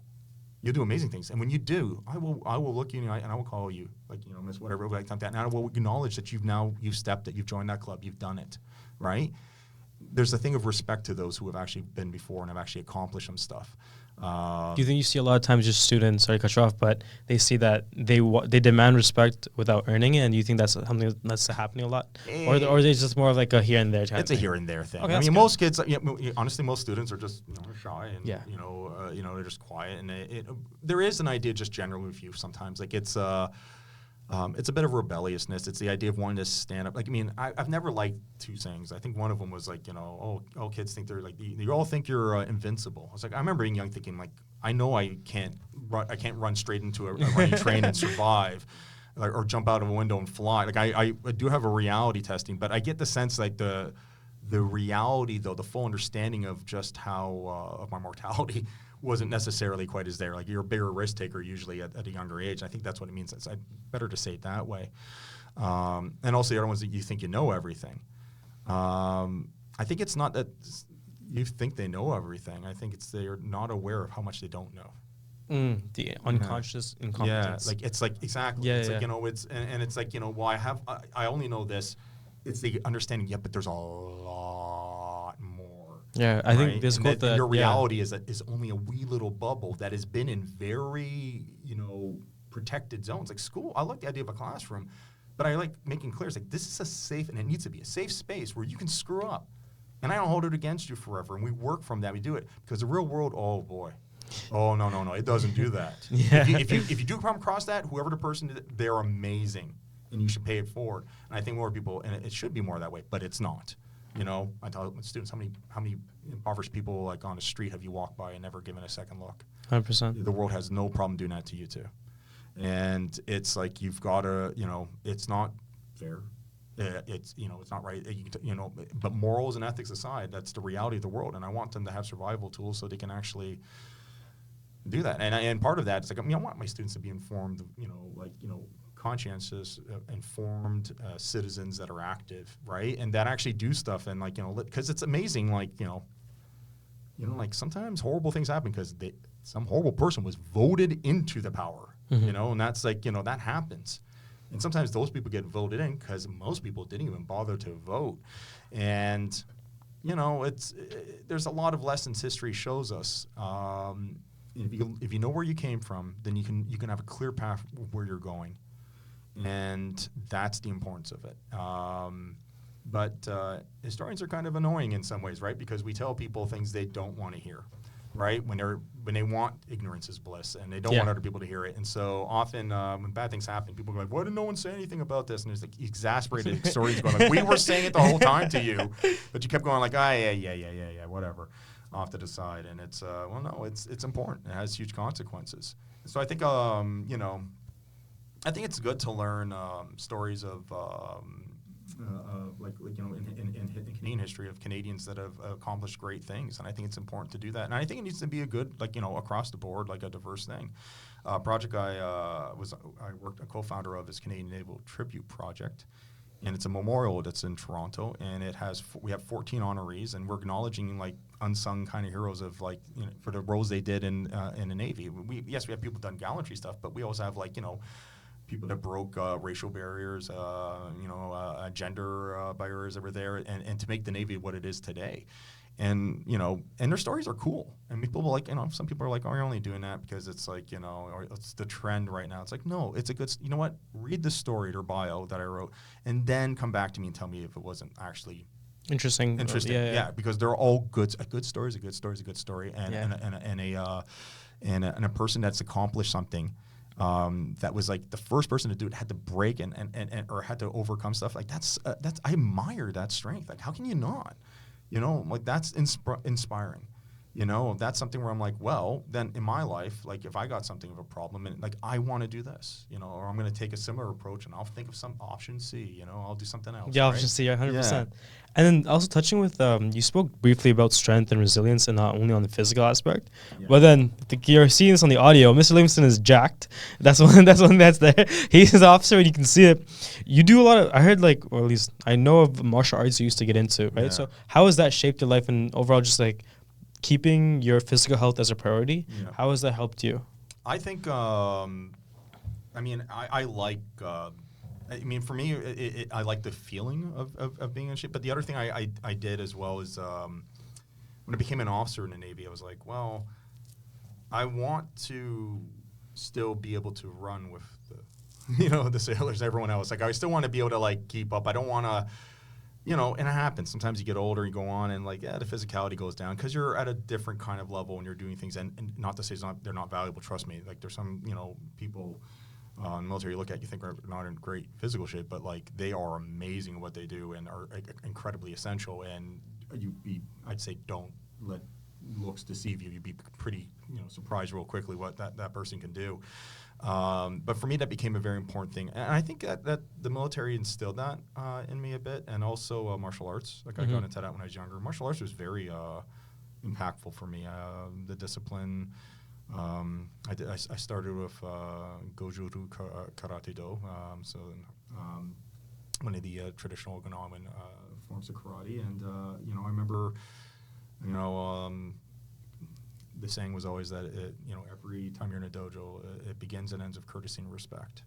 You'll do amazing things. And when you do, I will look you in the eye and I will call you, like, you know, Miss whatever, like that. And I will acknowledge that you've stepped it, you've joined that club, you've done it, right? There's a thing of respect to those who have actually been before and have actually accomplished some stuff. Do you think you see a lot of times just students, sorry to cut you off, but they see that they demand respect without earning it, and do you think that's something that's happening a lot? Or is it just more of like a here and there type It's of a thing? here and there thing. Okay, I that's mean, good. most kids, honestly, most students are just, you know, shy and, Yeah. you know, they're just quiet. And there is an idea just generally with you sometimes. Like, it's a bit of rebelliousness. It's the idea of wanting to stand up. Like, I mean, I've never liked two sayings. I think one of them was like, you know, oh, kids think they're like, you all think you're invincible. I was like, I remember being young thinking like, I know I can't run straight into a running train and survive, or jump out of a window and fly. Like, I do have a reality testing, but I get the sense like the reality, though, the full understanding of just how of my mortality wasn't necessarily quite as there. Like, you're a bigger risk taker usually at a younger age. I think that's what it means. It's better to say it that way. And also the other ones that you think you know everything. I think it's not that you think they know everything. I think it's they're not aware of how much they don't know. The unconscious incompetence. Yeah, like it's like exactly. Yeah, it's yeah. like, you know, it's and it's like, you know, well, I only know this. It's the understanding. Yeah, but there's a lot more. Yeah, I think right? this And quote that your reality is only a wee little bubble that has been in very, you know, protected zones. Like school, I like the idea of a classroom, but I like making clear it's like this is a safe, and it needs to be a safe space where you can screw up, and I don't hold it against you forever. And we work from that. We do it because the real world. Oh boy. Oh no, it doesn't do that. Yeah. If you do come across that, whoever the person is, they're amazing, and you should pay it forward. And I think more people, and it should be more that way, but it's not. You know, I tell students how many impoverished people like on the street have you walked by and never given a second look? 100%. The world has no problem doing that to you too, and it's like you've got to, you know, it's not fair. It's, you know, it's not right. You know, but morals and ethics aside, that's the reality of the world, and I want them to have survival tools so they can actually do that. And part of that is like, I mean, I want my students to be informed, you know, like, you know, conscientious, informed citizens that are active, right? And that actually do stuff, and like, you know, because it's amazing, like, you know, like sometimes horrible things happen because some horrible person was voted into the power, you know, and that's like, you know, that happens. And sometimes those people get voted in because most people didn't even bother to vote. And, you know, there's a lot of lessons history shows us. If you know where you came from, then you can have a clear path where you're going, and that's the importance of it. But historians are kind of annoying in some ways, right? Because we tell people things they don't want to hear, right? When they want ignorance is bliss, and they don't want other people to hear it. And so often when bad things happen, people go like, "Why did no one say anything about this?" And there's like exasperated historians going like, "We were saying it the whole time to you, but you kept going like, yeah, whatever." Off to the side, and it's well, no, it's important. It has huge consequences. So I think you know, I think it's good to learn stories of like you know, in Canadian history of Canadians that have accomplished great things, and I think it's important to do that. And I think it needs to be a good, like, you know, across the board, like a diverse thing. Project I worked a co-founder of is Canadian Naval Tribute Project. And it's a memorial that's in Toronto, and we have 14 honorees, and we're acknowledging like unsung kind of heroes of, like, you know, for the roles they did in the Navy. We have people done gallantry stuff, but we also have, like, you know, people that broke racial barriers, you know, gender barriers over there, and to make the Navy what it is today. And, you know, and their stories are cool. And people will, like, you know, some people are like, "Oh, you're only doing that because it's like, you know, or it's the trend right now." It's like, no, it's a good, you know what? Read the story or bio that I wrote, and then come back to me and tell me if it wasn't actually Interesting. Yeah, because they're all good. A good story is a good story is a good story, and a person that's accomplished something. That was like the first person to do it, had to break and or had to overcome stuff. Like that's I admire that strength. Like, how can you not? You know, like that's inspiring. You know, that's something where I'm like, well, then in my life, like if I got something of a problem and like I want to do this, you know, or I'm going to take a similar approach and I'll think of some option C, you know, I'll do something else. Yeah, right? option C, 100%. And then also touching with, you spoke briefly about strength and resilience and not only on the physical aspect, but then you're seeing this on the audio. Mr. Livingston is jacked. That's one that's there. He's an officer and you can see it. You do a lot of, I heard like, or at least I know of martial arts you used to get into, right? Yeah. So how has that shaped your life and overall just like keeping your physical health as a priority? Yeah. How has that helped you? I think, I mean, I like, I mean, for me, I like the feeling of being in shape. But the other thing I did as well is when I became an officer in the Navy, I was like, well, I want to still be able to run with the, you know, the sailors, everyone else. Like, I still want to be able to, like, keep up. I don't want to, you know, and it happens. Sometimes you get older, you go on, and, like, yeah, the physicality goes down because you're at a different kind of level and you're doing things. And not to say they're not valuable. Trust me. Like, there's some, you know, people in the military you look at, you think are not in great physical shape, but, like, they are amazing at what they do and are incredibly essential. And I'd say don't let looks deceive you. You'd be pretty, you know, surprised real quickly what that person can do. But for me, that became a very important thing. And I think that the military instilled that in me a bit, and also martial arts. Like, I got into that when I was younger. Martial arts was very impactful for me. The discipline. I started with Goju-ryu Karate Do, one of the traditional Okinawan forms of karate. And, you know, I remember, you know, the saying was always that, you know, every time you're in a dojo, it begins and ends with courtesy and respect.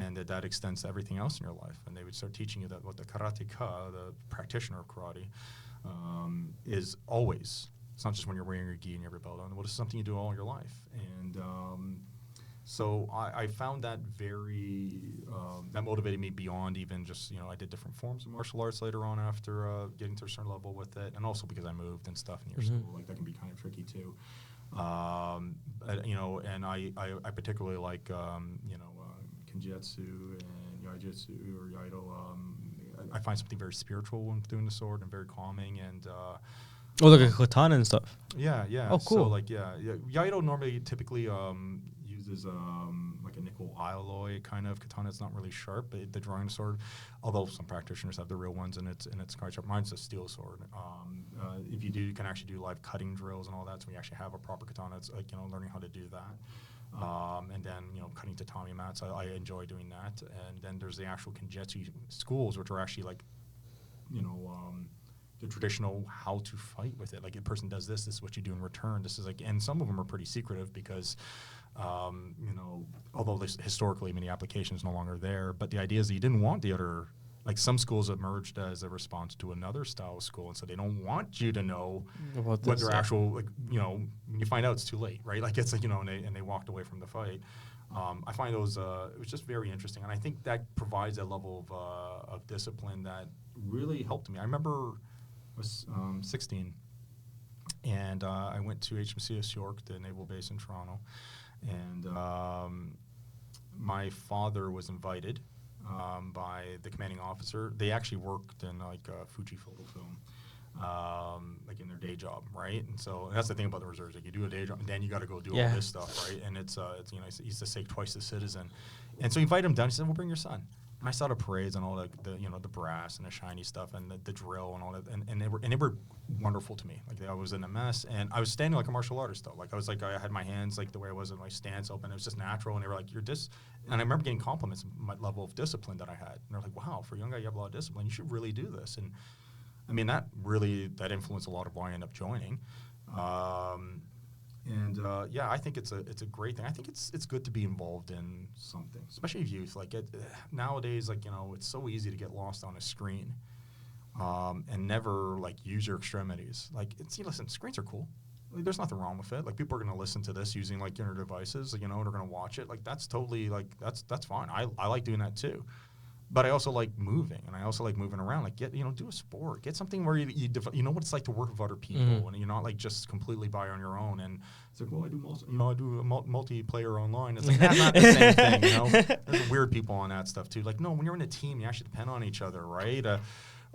And that extends to everything else in your life. And they would start teaching you that what the karateka, the practitioner of karate, is always. It's not just when you're wearing your gi and you have your belt on. Well, it's something you do all your life. And so I found that very, that motivated me beyond even just, you know, I did different forms of martial arts later on after getting to a certain level with it. And also because I moved and stuff near school, like that can be kind of tricky too. You know, and I particularly like, you know, Kenjutsu and Yaijutsu or Yaido. I find something very spiritual when doing the sword and very calming and, Oh, like a katana and stuff. yeah. Oh, cool. So, like, yeah. Yaido normally typically uses like a nickel alloy kind of katana. It's not really sharp, but the drawing sword, although some practitioners have the real ones, and it's quite sharp. Mine's a steel sword. If you do, you can actually do live cutting drills and all that. So we actually have a proper katana. It's like, you know, learning how to do that. And then, you know, cutting tatami mats. I enjoy doing that. And then there's the actual Kenjutsu schools, which are actually like, you know, the traditional how to fight with it. Like, a person does this is what you do in return. This is like, and some of them are pretty secretive because, you know, although this, historically many applications no longer there, but the idea is that you didn't want the other, like some schools emerged as a response to another style of school. And so they don't want you to know what their actual, like, you know, when you find out it's too late, right? Like, it's like, you know, and they walked away from the fight. I find those, it was just very interesting. And I think that provides a level of discipline that really helped me. I remember I was 16, and I went to HMCS York, the naval base in Toronto, and my father was invited by the commanding officer. They actually worked in like Fuji photo film, like in their day job, right? And so that's the thing about the reserves. Like, you do a day job, and then you got to go do all this stuff, right? And it's you know, he used to say twice the citizen. And so he invited him down. He said, well, bring your son. And I saw the parades and all the you know, the brass and the shiny stuff and the drill and all that, and they were wonderful to me. Like, I was in a mess, and I was standing like a martial artist though. Like, I was like, I had my hands like the way I was in my stance open. It was just natural, and they were like, "You're and I remember getting compliments on my level of discipline that I had. And they're like, "Wow, for a young guy, you have a lot of discipline. You should really do this." And I mean, that influenced a lot of why I ended up joining. Yeah, I think it's a great thing. I think it's good to be involved in something, especially youth. Like, nowadays, like, you know, it's so easy to get lost on a screen, and never like use your extremities. Like, listen, screens are cool. Like, there's nothing wrong with it. Like, people are going to listen to this using like your devices, you know, they're going to watch it. Like, that's totally like that's fine. I like doing that too. But I also like moving, and I also like moving around. Like, do a sport, get something where you know what it's like to work with other people, and you're not like just completely by on your own. And it's like, well, I do multiplayer online. It's like, that's not the same thing, you know. There's weird people on that stuff too. Like, no, when you're in a team, you actually depend on each other, right?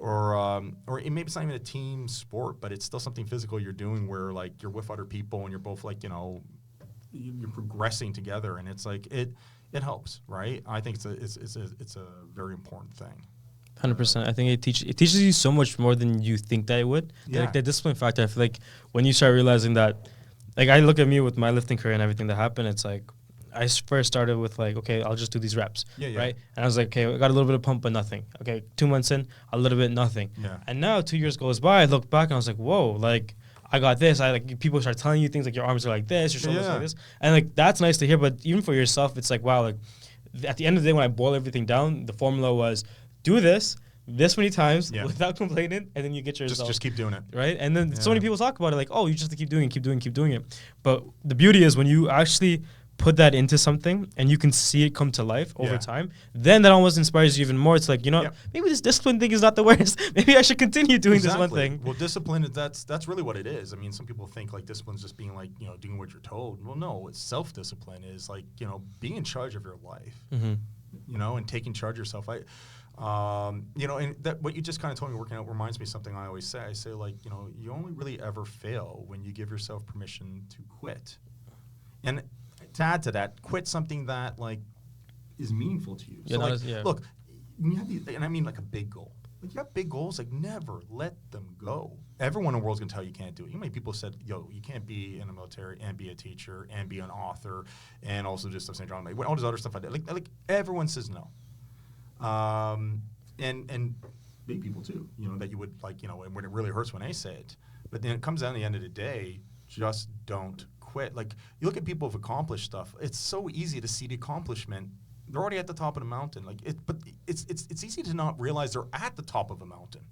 or maybe it's not even a team sport, but it's still something physical you're doing where like you're with other people and you're both like, you're progressing together, and it's like it helps, right? I think it's a very important thing. 100%. I think it teaches you so much more than you think that it would. Yeah. Like the discipline factor. I feel like when you start realizing that, like I look at me with my lifting career and everything that happened, it's like first started with like, okay, I'll just do these reps, right? And I was like, okay, I got a little bit of pump, but nothing. Okay, 2 months in, a little bit, nothing. Yeah. And now 2 years goes by, I look back and I was like, whoa, like I got this. I like people start telling you things like your arms are like this, your shoulders are like this, and like that's nice to hear. But even for yourself, it's like wow, like at the end of the day, when I boil everything down, the formula was do this many times without complaining, and then you get your results. Just keep doing it, right? And then so many people talk about it like, oh, you just have to keep doing it. But the beauty is when you actually put that into something and you can see it come to life over time, then that almost inspires you even more. It's like, maybe this discipline thing is not the worst. Maybe I should continue doing this one thing. Well, discipline, that's really what it is. I mean, some people think like discipline's just being like, doing what you're told. Well, no, it's self-discipline is like, being in charge of your life, and taking charge of yourself. And that what you just kind of told me working out reminds me of something I always say. I say like, you only really ever fail when you give yourself permission to quit. And to add to that, quit something that like is meaningful to you. Look, when you have these, and I mean like a big goal. Like you have big goals, like never let them go. Everyone in the world's gonna tell you can't do it. You know how many people said, you can't be in the military and be a teacher and be an author and also just stuff St. John, like all this other stuff I did. Like everyone says no. And big people too, that you would like, and when it really hurts when they say it. But then it comes down to the end of the day, just don't quit. Like you look at people who've accomplished stuff. It's so easy to see the accomplishment. They're already at the top of the mountain. But it's easy to not realize they're at the top of a mountain.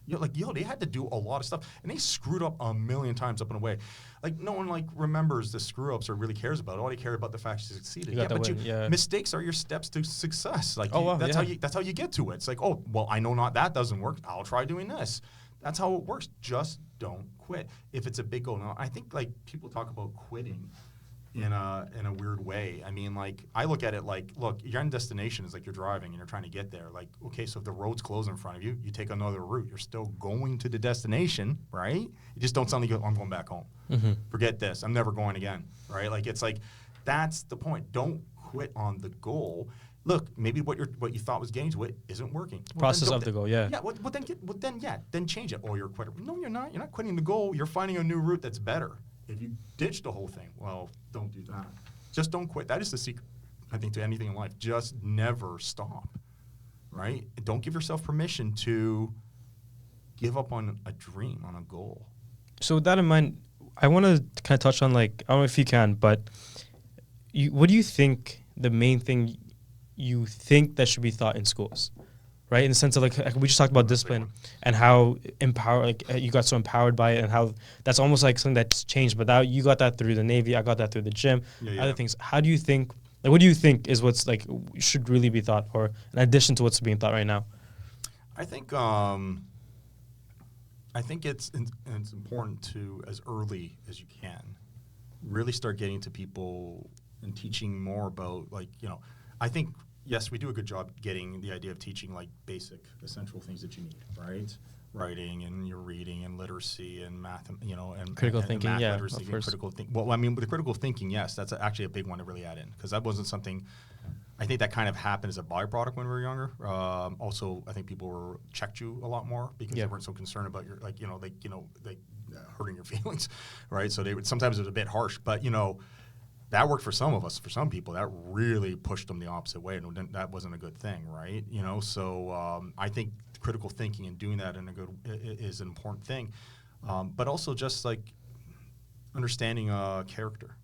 They had to do a lot of stuff, and they screwed up a million times up and away. Like no one like remembers the screw ups or really cares about it. All they care about the fact you succeeded. Mistakes are your steps to success. Like that's how you get to it. It's like, oh well, I know that doesn't work. I'll try doing this. That's how it works. Just don't quit. If it's a big goal. Now I think like people talk about quitting in a weird way. I mean, like I look at it like, look, your end destination is like you're driving and you're trying to get there. Like, okay, so if the road's closed in front of you, you take another route. You're still going to the destination, right? You just don't suddenly go, I'm going back home. Forget this. I'm never going again, right? Like it's like that's the point. Don't quit on the goal. Look, maybe what you thought was getting to it isn't working. Process of the goal, yeah. Yeah, then change it. Or you're a quitter. No, you're not. You're not quitting the goal. You're finding a new route that's better. If you ditch the whole thing, well, don't do that. Just don't quit. That is the secret, I think, to anything in life. Just never stop, right? Don't give yourself permission to give up on a dream, on a goal. So with that in mind, I want to kind of touch on, like, I don't know if you can, but what do you think the main thing you think that should be taught in schools? Right, in the sense of like we just talked about discipline and how you got so empowered by it, and how that's almost like something that's changed. But that you got that through the Navy, I got that through the gym, other things. How do you think? Like, what do you think is what's like should really be taught, or in addition to what's being taught right now? I think it's important to, as early as you can, really start getting to people and teaching more about I think. Yes, we do a good job getting the idea of teaching like basic, essential things that you need, right? Writing and your reading and literacy and math, and critical thinking, math yeah, literacy, and critical thinking. Well, I mean, with the critical thinking, yes, that's actually a big one to really add in because that wasn't something. I think that kind of happened as a byproduct when we were younger. Also, I think people checked you a lot more because they weren't so concerned about your hurting your feelings, right? So sometimes it was a bit harsh, but that worked for some of us. For some people, that really pushed them the opposite way, and that wasn't a good thing, right? So I think critical thinking and doing that is an important thing, but also just like understanding character,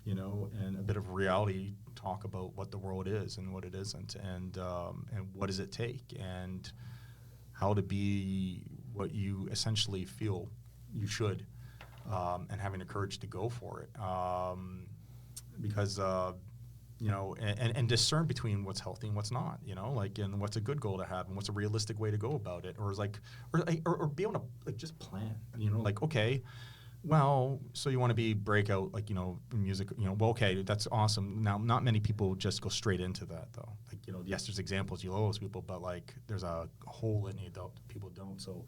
and a bit of reality talk about what the world is and what it isn't, and what does it take, and how to be what you essentially feel you should, and having the courage to go for it. Because and discern between what's healthy and what's not, and what's a good goal to have and what's a realistic way to go about it, or be able to just plan, okay, Well, so you want to be breakout, like, music, well, okay, that's awesome. Now, not many people just go straight into that, though. Like, yes, there's examples, you always people, but, like, there's a whole litany that people don't. So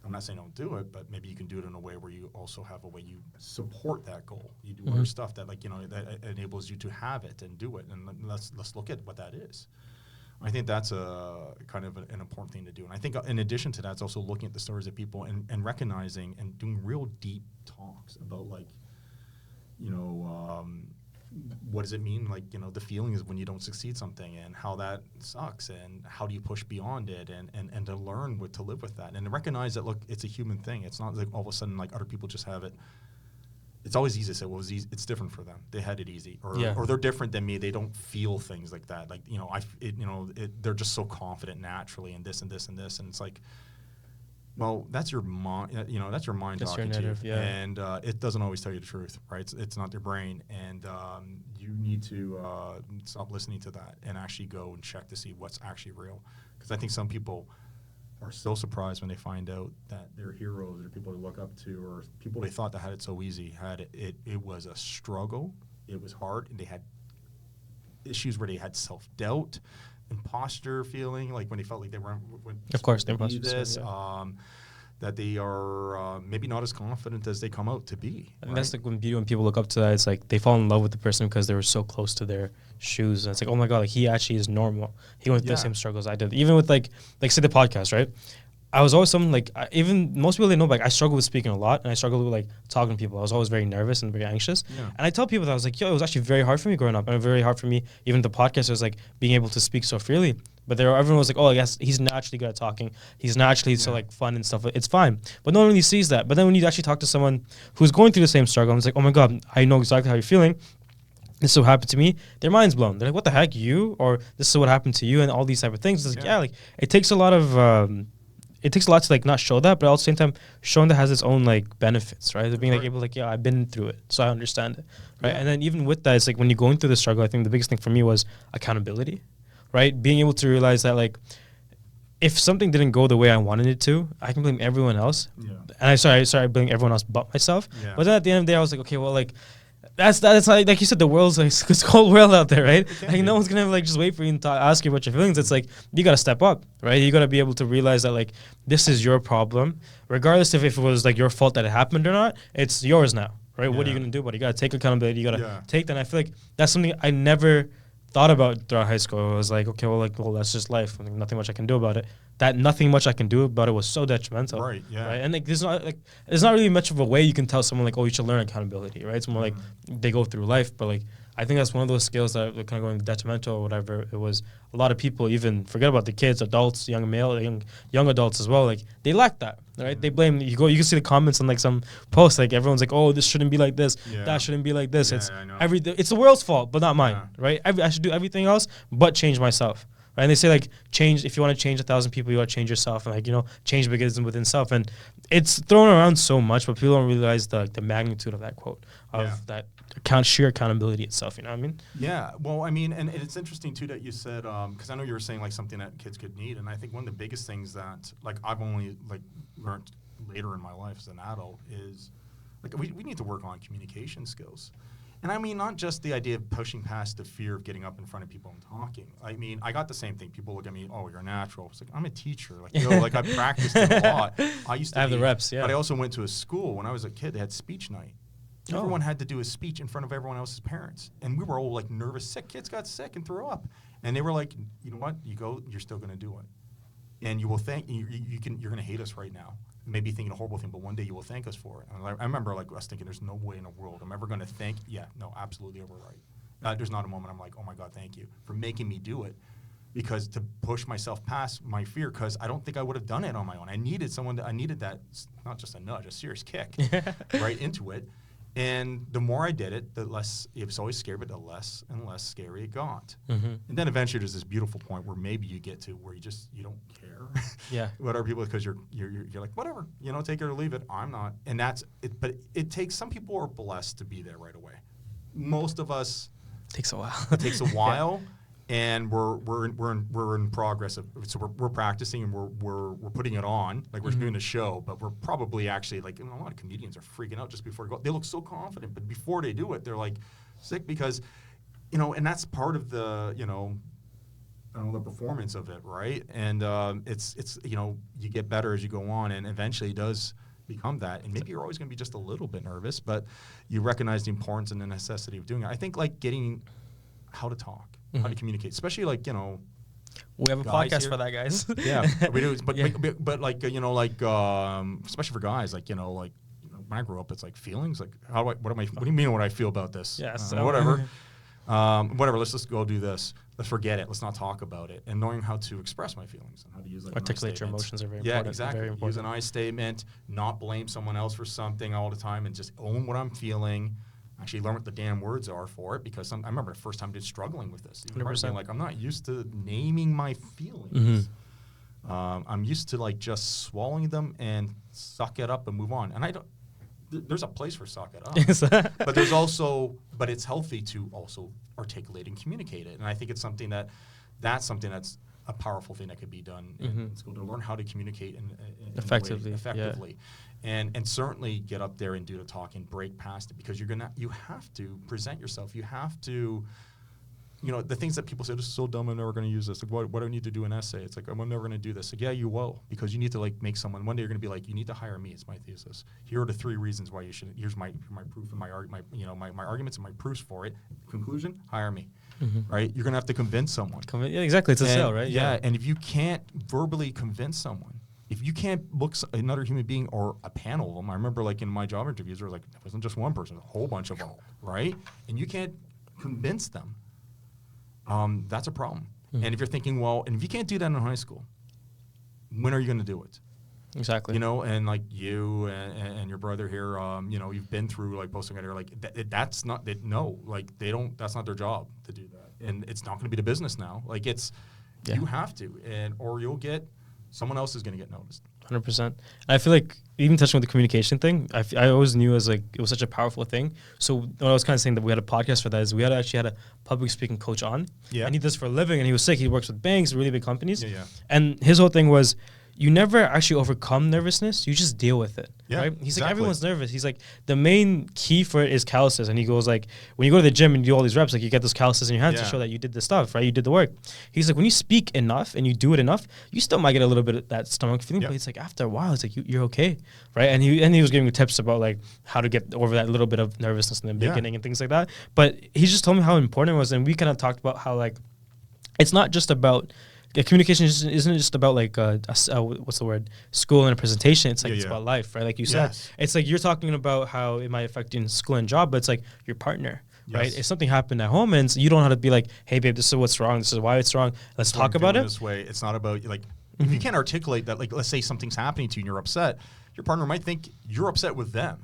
I'm not saying don't do it, but maybe you can do it in a way where you also have a way you support that goal. You do other stuff that, like, that enables you to have it and do it. And let's look at what that is. I think that's a kind of an important thing to do. And I think in addition to that, it's also looking at the stories of people and recognizing and doing real deep talks about, like, what does it mean, like, the feelings when you don't succeed something and how that sucks and how do you push beyond it and to learn to live with that and to recognize that, look, it's a human thing. It's not like all of a sudden, like, other people just have it. It's always easy to say, well, it's different for them. They had it easy, or they're different than me. They don't feel things like that. Like, they're just so confident naturally in this and this and this. And it's like, well, that's your mind. That's your mind talking to you, and it doesn't always tell you the truth, right? It's not your brain, and you need to stop listening to that and actually go and check to see what's actually real. Because I think some people are so surprised when they find out that their heroes or people they look up to or people they thought that had it so easy had it. It was a struggle. It was hard, and they had issues where they had self-doubt, imposter feeling, like when they felt like they weren't. Of course, the imposter this, that they are maybe not as confident as they come out to be. And that's like when people look up to that, it's like they fall in love with the person because they were so close to their shoes. And it's like, oh my God, like he actually is normal. He went through the same struggles I did. Even with like say the podcast, right? I was always someone like, even most people they know, like I struggle with speaking a lot and I struggle with like talking to people. I was always very nervous and very anxious. Yeah. And I tell people that I was like, it was actually very hard for me growing up and very hard for me. Even the podcast was like being able to speak so freely. But everyone was like, oh, yes, he's naturally good at talking. He's naturally so like fun and stuff. It's fine. But no one really sees that. But then when you actually talk to someone who's going through the same struggle, it's like, oh my God, I know exactly how you're feeling. This is what happened to me. Their mind's blown. They're like, what the heck, you? Or this is what happened to you and all these type of things. It's like, like it takes a lot of... it takes a lot to like not show that, but at the same time, showing that has its own like benefits, right? Being like able, like, I've been through it, so I understand it, right? And then even with that, it's like when you're going through the struggle, I think the biggest thing for me was accountability, right? Being able to realize that like if something didn't go the way I wanted it to, I can blame everyone else, and I blame everyone else but myself. But then at the end of the day, I was like, okay, well, like. That's like you said, the world's like it's a cold world out there, right? Like no one's gonna like just wait for you and ask you about your feelings. It's like you gotta step up, right? You gotta be able to realize that like this is your problem, regardless if it was like your fault that it happened or not. It's yours now, right? What are you gonna do about it? You gotta take accountability. You gotta take that. And I feel like that's something I never thought about throughout high school. I was like, okay, well, that's just life. Like, nothing much I can do about it. That nothing much I can do about it was so detrimental. Right, Right? And like there's not really much of a way you can tell someone like, oh, you should learn accountability, right? It's more like they go through life, but like I think that's one of those skills that are kind of going detrimental or whatever. It was a lot of people even forget about the kids, adults, young adults as well. Like they lack that, right? They blame you can see the comments on like some posts, like everyone's like, oh, this shouldn't be like this, that shouldn't be like this. It's it's the world's fault, but not mine, right? I should do everything else but change myself. Right? And they say like change, if you want to change 1,000 people, you got to change yourself, and like change begins within self. And it's thrown around so much, but people don't realize the magnitude of that quote, of that sheer accountability itself. You know what I mean? Yeah. Well, I mean, and it's interesting too that you said because I know you were saying like something that kids could need, and I think one of the biggest things that like I've only like learned later in my life as an adult is like we need to work on communication skills. And I mean, not just the idea of pushing past the fear of getting up in front of people and talking. I mean, I got the same thing. People look at me, oh, you're natural. It's like, I'm a teacher. Like, like I practiced it a lot. I used to have the reps, But I also went to a school when I was a kid. They had speech night. Everyone had to do a speech in front of everyone else's parents. And we were all like nervous, sick. Kids got sick and threw up. And they were like, you know what? You go, you're still going to do it. And you will you're going to hate us right now. Maybe thinking a horrible thing, but one day you will thank us for it. And I remember like us thinking, there's no way in the world I'm ever going to thank. Yeah, no, absolutely, ever right. There's not a moment I'm like, oh my God, thank you for making me do it, because to push myself past my fear, because I don't think I would have done it on my own. I needed I needed that, not just a nudge, a serious kick right into it. And the more I did it, the less it was always scary, but the less and less scary it got. And then eventually there's this beautiful point where maybe you get to where you don't care. What are people, because you're like, whatever, take it or leave it. I'm not. And that's it. But it takes, some people are blessed to be there right away. Most of us, takes a while. It takes a while. and we're in progress of, so we're practicing and we're putting it on, like we're doing a show, but we're probably actually like, a lot of comedians are freaking out just before they go. They look so confident, but before they do it, they're like sick because, and that's part of the, the performance of it, right? And it's you get better as you go on, and eventually it does become that. And maybe you're always going to be just a little bit nervous, but you recognize the importance and the necessity of doing it. I think like getting how to talk, how to communicate, especially like we have a podcast here. For that, guys. Yeah, we do. But like especially for guys, like when I grew up, it's like feelings. Like what do you mean what I feel about this? Yes. Whatever. Whatever. Let's just go do this. Let's forget it. Let's not talk about it. And knowing how to express my feelings and how to use like articulate your emotions are very important. Yeah, exactly. Very important. Use an I statement. Not blame someone else for something all the time, and just own what I'm feeling. Actually learn what the damn words are for it, because I remember the first time I did struggling with this. 100%. Like I'm not used to naming my feelings. I'm used to like just swallowing them and suck it up and move on. And I don't. There's a place for suck it up, but there's also, but it's healthy to also articulate and communicate it. And I think it's something that's something that's a powerful thing that could be done in school, to learn how to communicate in effectively, and certainly get up there and do the talk and break past it, because you have to present yourself. You have to, the things that people say, this is so dumb, I'm never going to use this. Like, what do I need to do an essay? It's like, I'm never going to do this. Like, yeah, you will, because you need to like make someone, one day you're going to be like, you need to hire me. It's my thesis. Here are the 3 reasons why you should, here's my proof and my arguments and my proofs for it. Conclusion, hire me. Right? You're going to have to convince someone. Yeah, exactly. It's a sale, right? Yeah. And if you can't verbally convince someone, if you can't look another human being or a panel of them, I remember like in my job interviews, there was like, it wasn't just one person, it was a whole bunch of them, right? And you can't convince them. That's a problem. And if you're thinking, well, and if you can't do that in high school, when are you going to do it? Exactly. And like you and your brother here, you've been through like post-secondary, like that's not, that's not their job to do that. And it's not going to be the business now. Like you have to, or you'll get, someone else is going to get noticed. 100%. I feel like even touching on the communication thing, I always knew as like it was such a powerful thing. So when I was kind of saying that we had a podcast for that, is we actually had a public speaking coach on. Yeah. And he does for a living, and he was sick. He works with banks, really big companies. Yeah. And his whole thing was, you never actually overcome nervousness. You just deal with it. Yeah, right? He's like, everyone's nervous. He's like, the main key for it is calluses. And he goes like, when you go to the gym and you do all these reps, like you get those calluses in your hands to show that you did the stuff, right? You did the work. He's like, when you speak enough and you do it enough, you still might get a little bit of that stomach feeling, but it's like after a while, it's like you're okay, right? And he was giving me tips about like how to get over that little bit of nervousness in the beginning and things like that. But he just told me how important it was, and we kind of talked about how like it's not just about communication isn't just about like what's the word, school and a presentation. It's like it's about life, right? Like you said, it's like you're talking about how it might affect you in school and job, but it's like your partner, right? If something happened at home and you don't know how to be like, hey babe, this is what's wrong, this is why it's wrong, let's talk about it this way. It's not about like if you can't articulate that, like let's say something's happening to you and you're upset, your partner might think you're upset with them,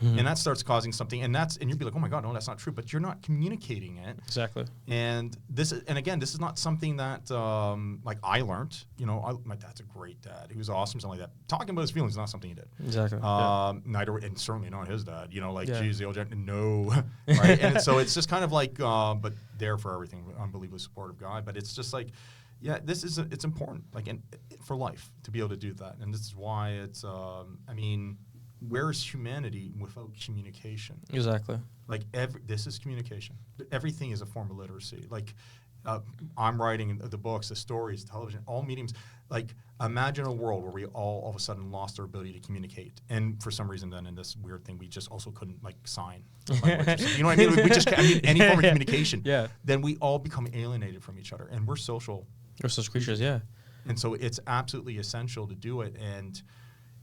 and that starts causing something, and you'd be like, oh my god, no, that's not true, but you're not communicating it exactly. And this is not something that like I learned. My dad's a great dad. He was awesome, something like that. Talking about his feelings is not something he did. Exactly. Neither, and certainly not his dad. Geez, the old gent, no, right? And so it's just kind of like, but there for everything, unbelievably supportive guy. But it's just like, yeah, it's important, like, for life to be able to do that, and this is why it's. Where is humanity without communication? Exactly. Like this is communication. Everything is a form of literacy. Like I'm writing the books, the stories, television, all mediums. Like imagine a world where we all of a sudden lost our ability to communicate, and for some reason, then in this weird thing, we just also couldn't like sign. You know what I mean? We just can't, any form of communication. Yeah. Then we all become alienated from each other, and we're social. We're social creatures, yeah. And so it's absolutely essential to do it. And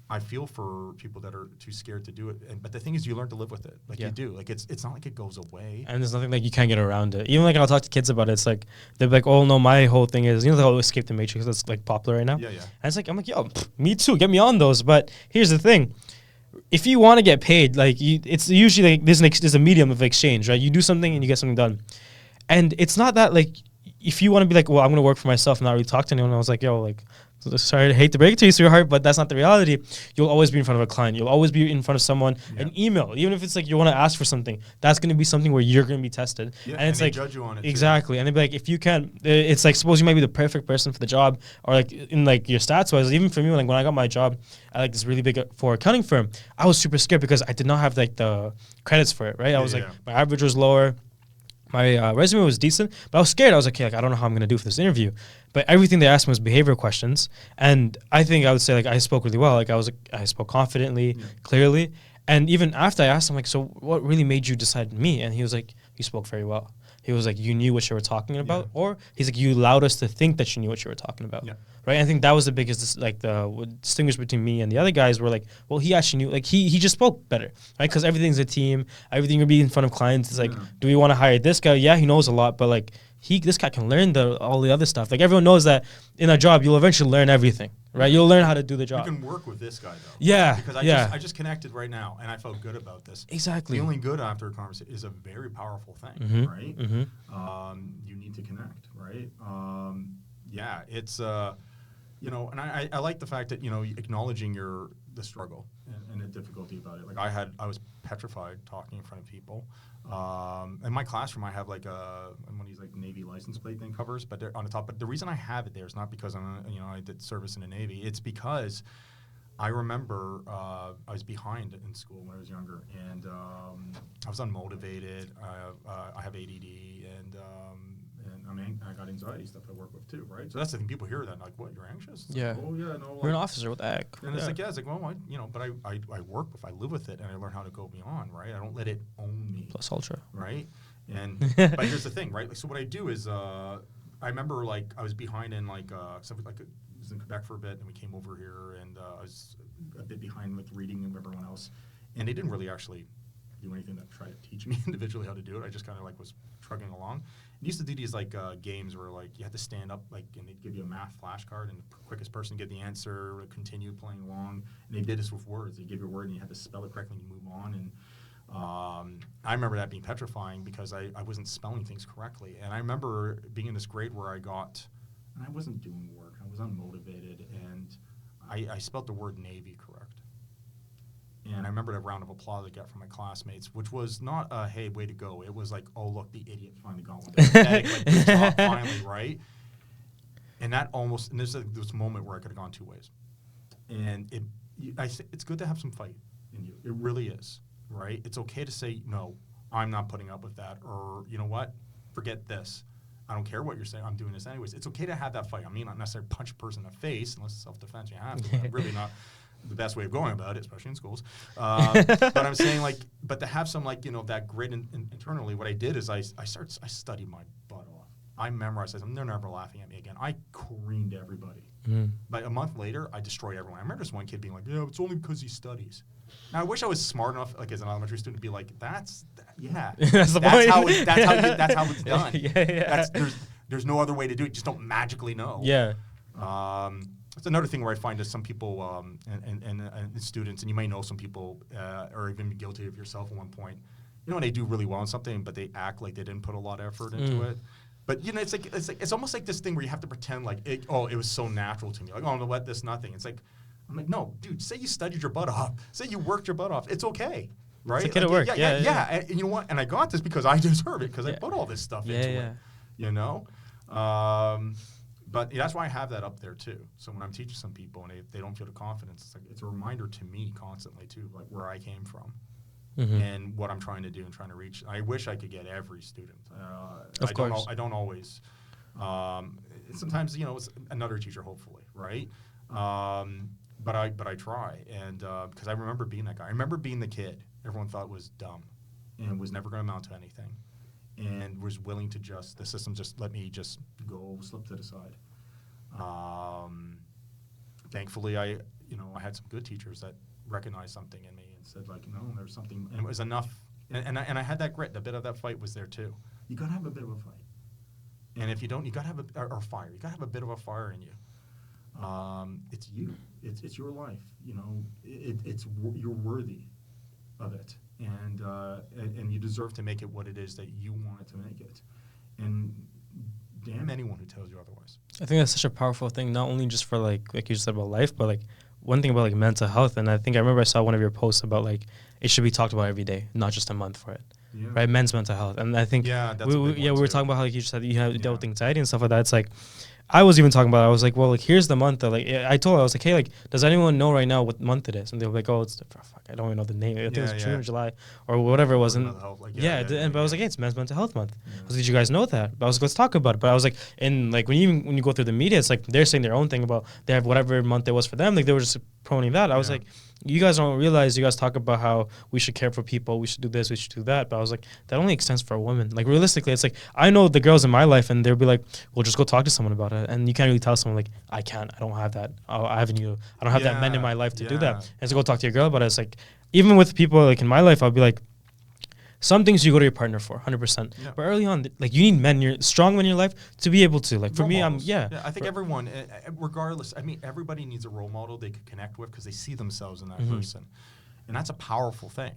I feel for people that are too scared to do it. But the thing is, you learn to live with it. Like you do. Like it's not like it goes away. And there's nothing like you can't get around it. Even like I'll talk to kids about it. It's like they're like, oh no, my whole thing is, the whole Escape the Matrix that's like popular right now. Yeah. And it's like, I'm like, yo, me too. Get me on those. But here's the thing. If you want to get paid, like it's usually like there's a medium of exchange, right? You do something and you get something done. And it's not that like if you want to be like, well, I'm going to work for myself and not really talk to anyone, I was like, yo, like, sorry to hate to break it to you, sweetheart, but that's not the reality. You'll always be in front of a client. You'll always be in front of someone. An email, even if it's like you want to ask for something, that's going to be something where you're going to be tested. Yeah, and it's they like, judge you on it exactly. And they'd be like, if you can't, it's like, suppose you might be the perfect person for the job, or like in like your stats wise, even for me, like when I got my job at like this really big for accounting firm, I was super scared because I did not have like the credits for it, right? I was like, my average was lower. My resume was decent, but I was scared. I was like, okay, like, I don't know how I'm going to do for this interview. But everything they asked me was behavioral questions. And I think I would say, like, I spoke really well. Like, I spoke confidently, clearly. And even after I asked him, like, so what really made you decide me? And he was like, you spoke very well. He was like, you knew what you were talking about. Or he's like, you allowed us to think that you knew what you were talking about. Right? And I think that was the biggest, like, what distinguished between me and the other guys were like, well, he actually knew, like, he just spoke better, right? Because everything's a team. Everything will be in front of clients. It's like, do we want to hire this guy? Yeah, he knows a lot, but like, this guy can learn all the other stuff. Like, everyone knows that in a job, you'll eventually learn everything, right? You'll learn how to do the job. You can work with this guy, though. Yeah, because I just connected right now, and I felt good about this. Exactly. Feeling good after a conversation is a very powerful thing, right? You need to connect, right? Yeah, it's you know, and I like the fact that, you know, acknowledging the struggle and the difficulty about it. Like I was petrified talking in front of people. In my classroom, I have like one of these like Navy license plate thing covers, but they're on the top. But the reason I have it there is not because I did service in the Navy. It's because I remember I was behind in school when I was younger, and I was unmotivated. I have ADD, and I mean, I got anxiety stuff I work with too, right? So that's the thing. People hear that like, "What? You're anxious?" It's like, oh yeah, no. You're an officer. What the heck? And it's like, it's like, well, but I work with, I live with it, and I learn how to go beyond, right? I don't let it own me. Plus ultra, right? And but here's the thing, right? Like, so what I do is, I remember like I was behind in like something like. I was in Quebec for a bit, and we came over here, and I was a bit behind with reading and everyone else, and they didn't really actually do anything to try to teach me individually how to do it. I just kind of like was trucking along. And used to do these like games where like you had to stand up, like, and they'd give you a math flashcard, and the quickest person to get the answer would continue playing along. And they did this with words. They give you a word, and you had to spell it correctly, and you move on. And I remember that being petrifying because I wasn't spelling things correctly. And I remember being in this grade where and I wasn't doing work. I was unmotivated, and I spelled the word Navy correct. And I remember the round of applause I got from my classmates, which was not a, hey, way to go. It was like, oh, look, the idiot finally got one. Pathetic, like, good job, finally, right? And there's this moment where I could have gone two ways. And it's good to have some fight in you. It really is, right? It's okay to say, no, I'm not putting up with that. Or, you know what? Forget this. I don't care what you're saying. I'm doing this anyways. It's okay to have that fight. I mean, not necessarily punch a person in the face unless it's self-defense. You have to. Really not the best way of going about it, especially in schools. But I'm saying, like, but to have some, like, that grit internally, what I did is I studied my butt off. I memorized it. They're never laughing at me again. I creamed everybody. But a month later, I destroyed everyone. I remember this one kid being like, yeah, it's only because he studies. Now, I wish I was smart enough, like, as an elementary student, to be like, that's how it's done. There's no other way to do it. You just don't magically know. That's another thing where I find that some people and students, and you may know some people, or even be guilty of yourself at one point, when they do really well in something, but they act like they didn't put a lot of effort into it. But it's almost like this thing where you have to pretend like it was so natural to me. Like, oh, no, what, this, nothing. It's like, I'm like, no, dude, say you studied your butt off. Say you worked your butt off. It's okay. Right? It's okay to work. Yeah. And you know what? And I got this because I deserve it, because I put all this stuff into it. But that's why I have that up there too. So when I'm teaching some people and they don't feel the confidence, it's a reminder to me constantly too, like where I came from and what I'm trying to do and trying to reach. I wish I could get every student. Of course. I don't always. Sometimes it's another teacher, hopefully, right? But I try, and because I remember being that guy. I remember being the kid everyone thought was dumb and was never going to amount to anything, and was willing to the system just let me just go, slip to the side. Thankfully, I had some good teachers that recognized something in me and said, like, no, there's something, and it was enough. And I had that grit. A bit of that fight was there too. You got to have a bit of a fight, and if you don't, you got to have a fire. You got to have a bit of a fire in you. It's you. It's your life. You're worthy of it, and you deserve to make it what it is that you want it to make it. And damn anyone who tells you otherwise. I think that's such a powerful thing, not only just for like you said about life, but like one thing about like mental health. And I think I remember I saw one of your posts about like it should be talked about every day, not just a month for it. Yeah. Right, men's mental health. And I think Yeah, that's a big we one were too. talking about how like you said you have dealt with Yeah. anxiety and stuff like that. It's like I was even talking about it. I was like, well, like here's the month that like I told her, I was like, hey, like does anyone know right now what month it is? And they were like, oh, it's fuck, I don't even know the name. I think it was June or July or whatever it was. And Mental health, like, but I was like, hey, it's men's mental health month. I was like, did you guys know that? But I was like, let's talk about it. But I was like, and like when you go through the media, it's like they're saying their own thing about they have whatever month it was for them. Like they were just promoting that. I was Yeah. like, you guys don't realize, you guys talk about how we should care for people, we should do this, we should do that. But I was like, that only extends for a woman. Like realistically, it's like I know the girls in my life and they'll be like, well, just go talk to someone about it. And you can't really tell someone like, I can't, I don't have that. I don't have that men in my life to do that. Yeah. And so go talk to your girl. But it's like, even with people like in my life, I'll be like, some things you go to your partner for, 100%. Yeah. But early on, like you need strong men in your life to be able to. Like for Role me, models. I think For- everyone, regardless, I mean, everybody needs a role model they could connect with because they see themselves in that person, and that's a powerful thing.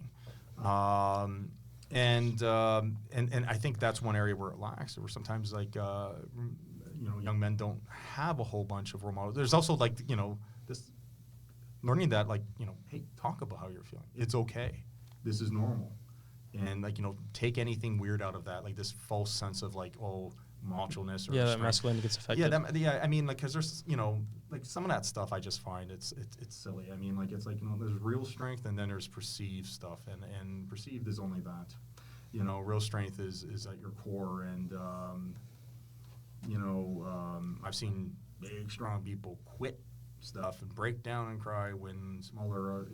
And I think that's one area where it lacks, where sometimes like young men don't have a whole bunch of role models. There's also like this learning that like hey, talk about how you're feeling. It's okay. This is normal. And like take anything weird out of that, like this false sense of like macho-ness or that strength. masculinity gets affected. I mean, like, because there's like some of that stuff I just find it's silly. I mean, like it's like there's real strength and then there's perceived stuff, and perceived is only that. Real strength is at your core, and I've seen big strong people quit stuff and break down and cry when smaller,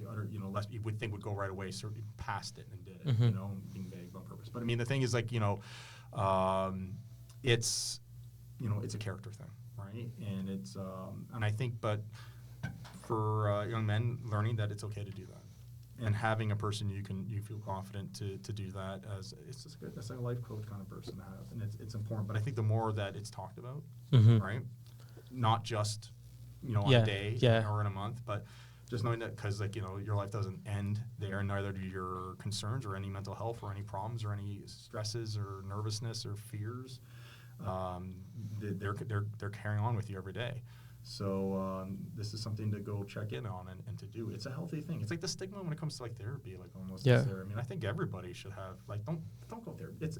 less you would think would go right away, sort of passed it and did it, being vague on purpose. But I mean, the thing is like, it's, it's a character thing, right? And it's, and I think, but for young men, learning that it's okay to do that, and having a person you feel confident to do that as it's just good. That's like a life coach kind of person to have, and it's important. But I think the more that it's talked about, right, not just on a day or in a month, but just knowing that because like your life doesn't end there, and neither do your concerns or any mental health or any problems or any stresses or nervousness or fears. They're carrying on with you every day. So this is something to go check in on and to do. It's a healthy thing. It's like the stigma when it comes to like therapy, like almost. Yeah. I mean, I think everybody should have like don't go there. It's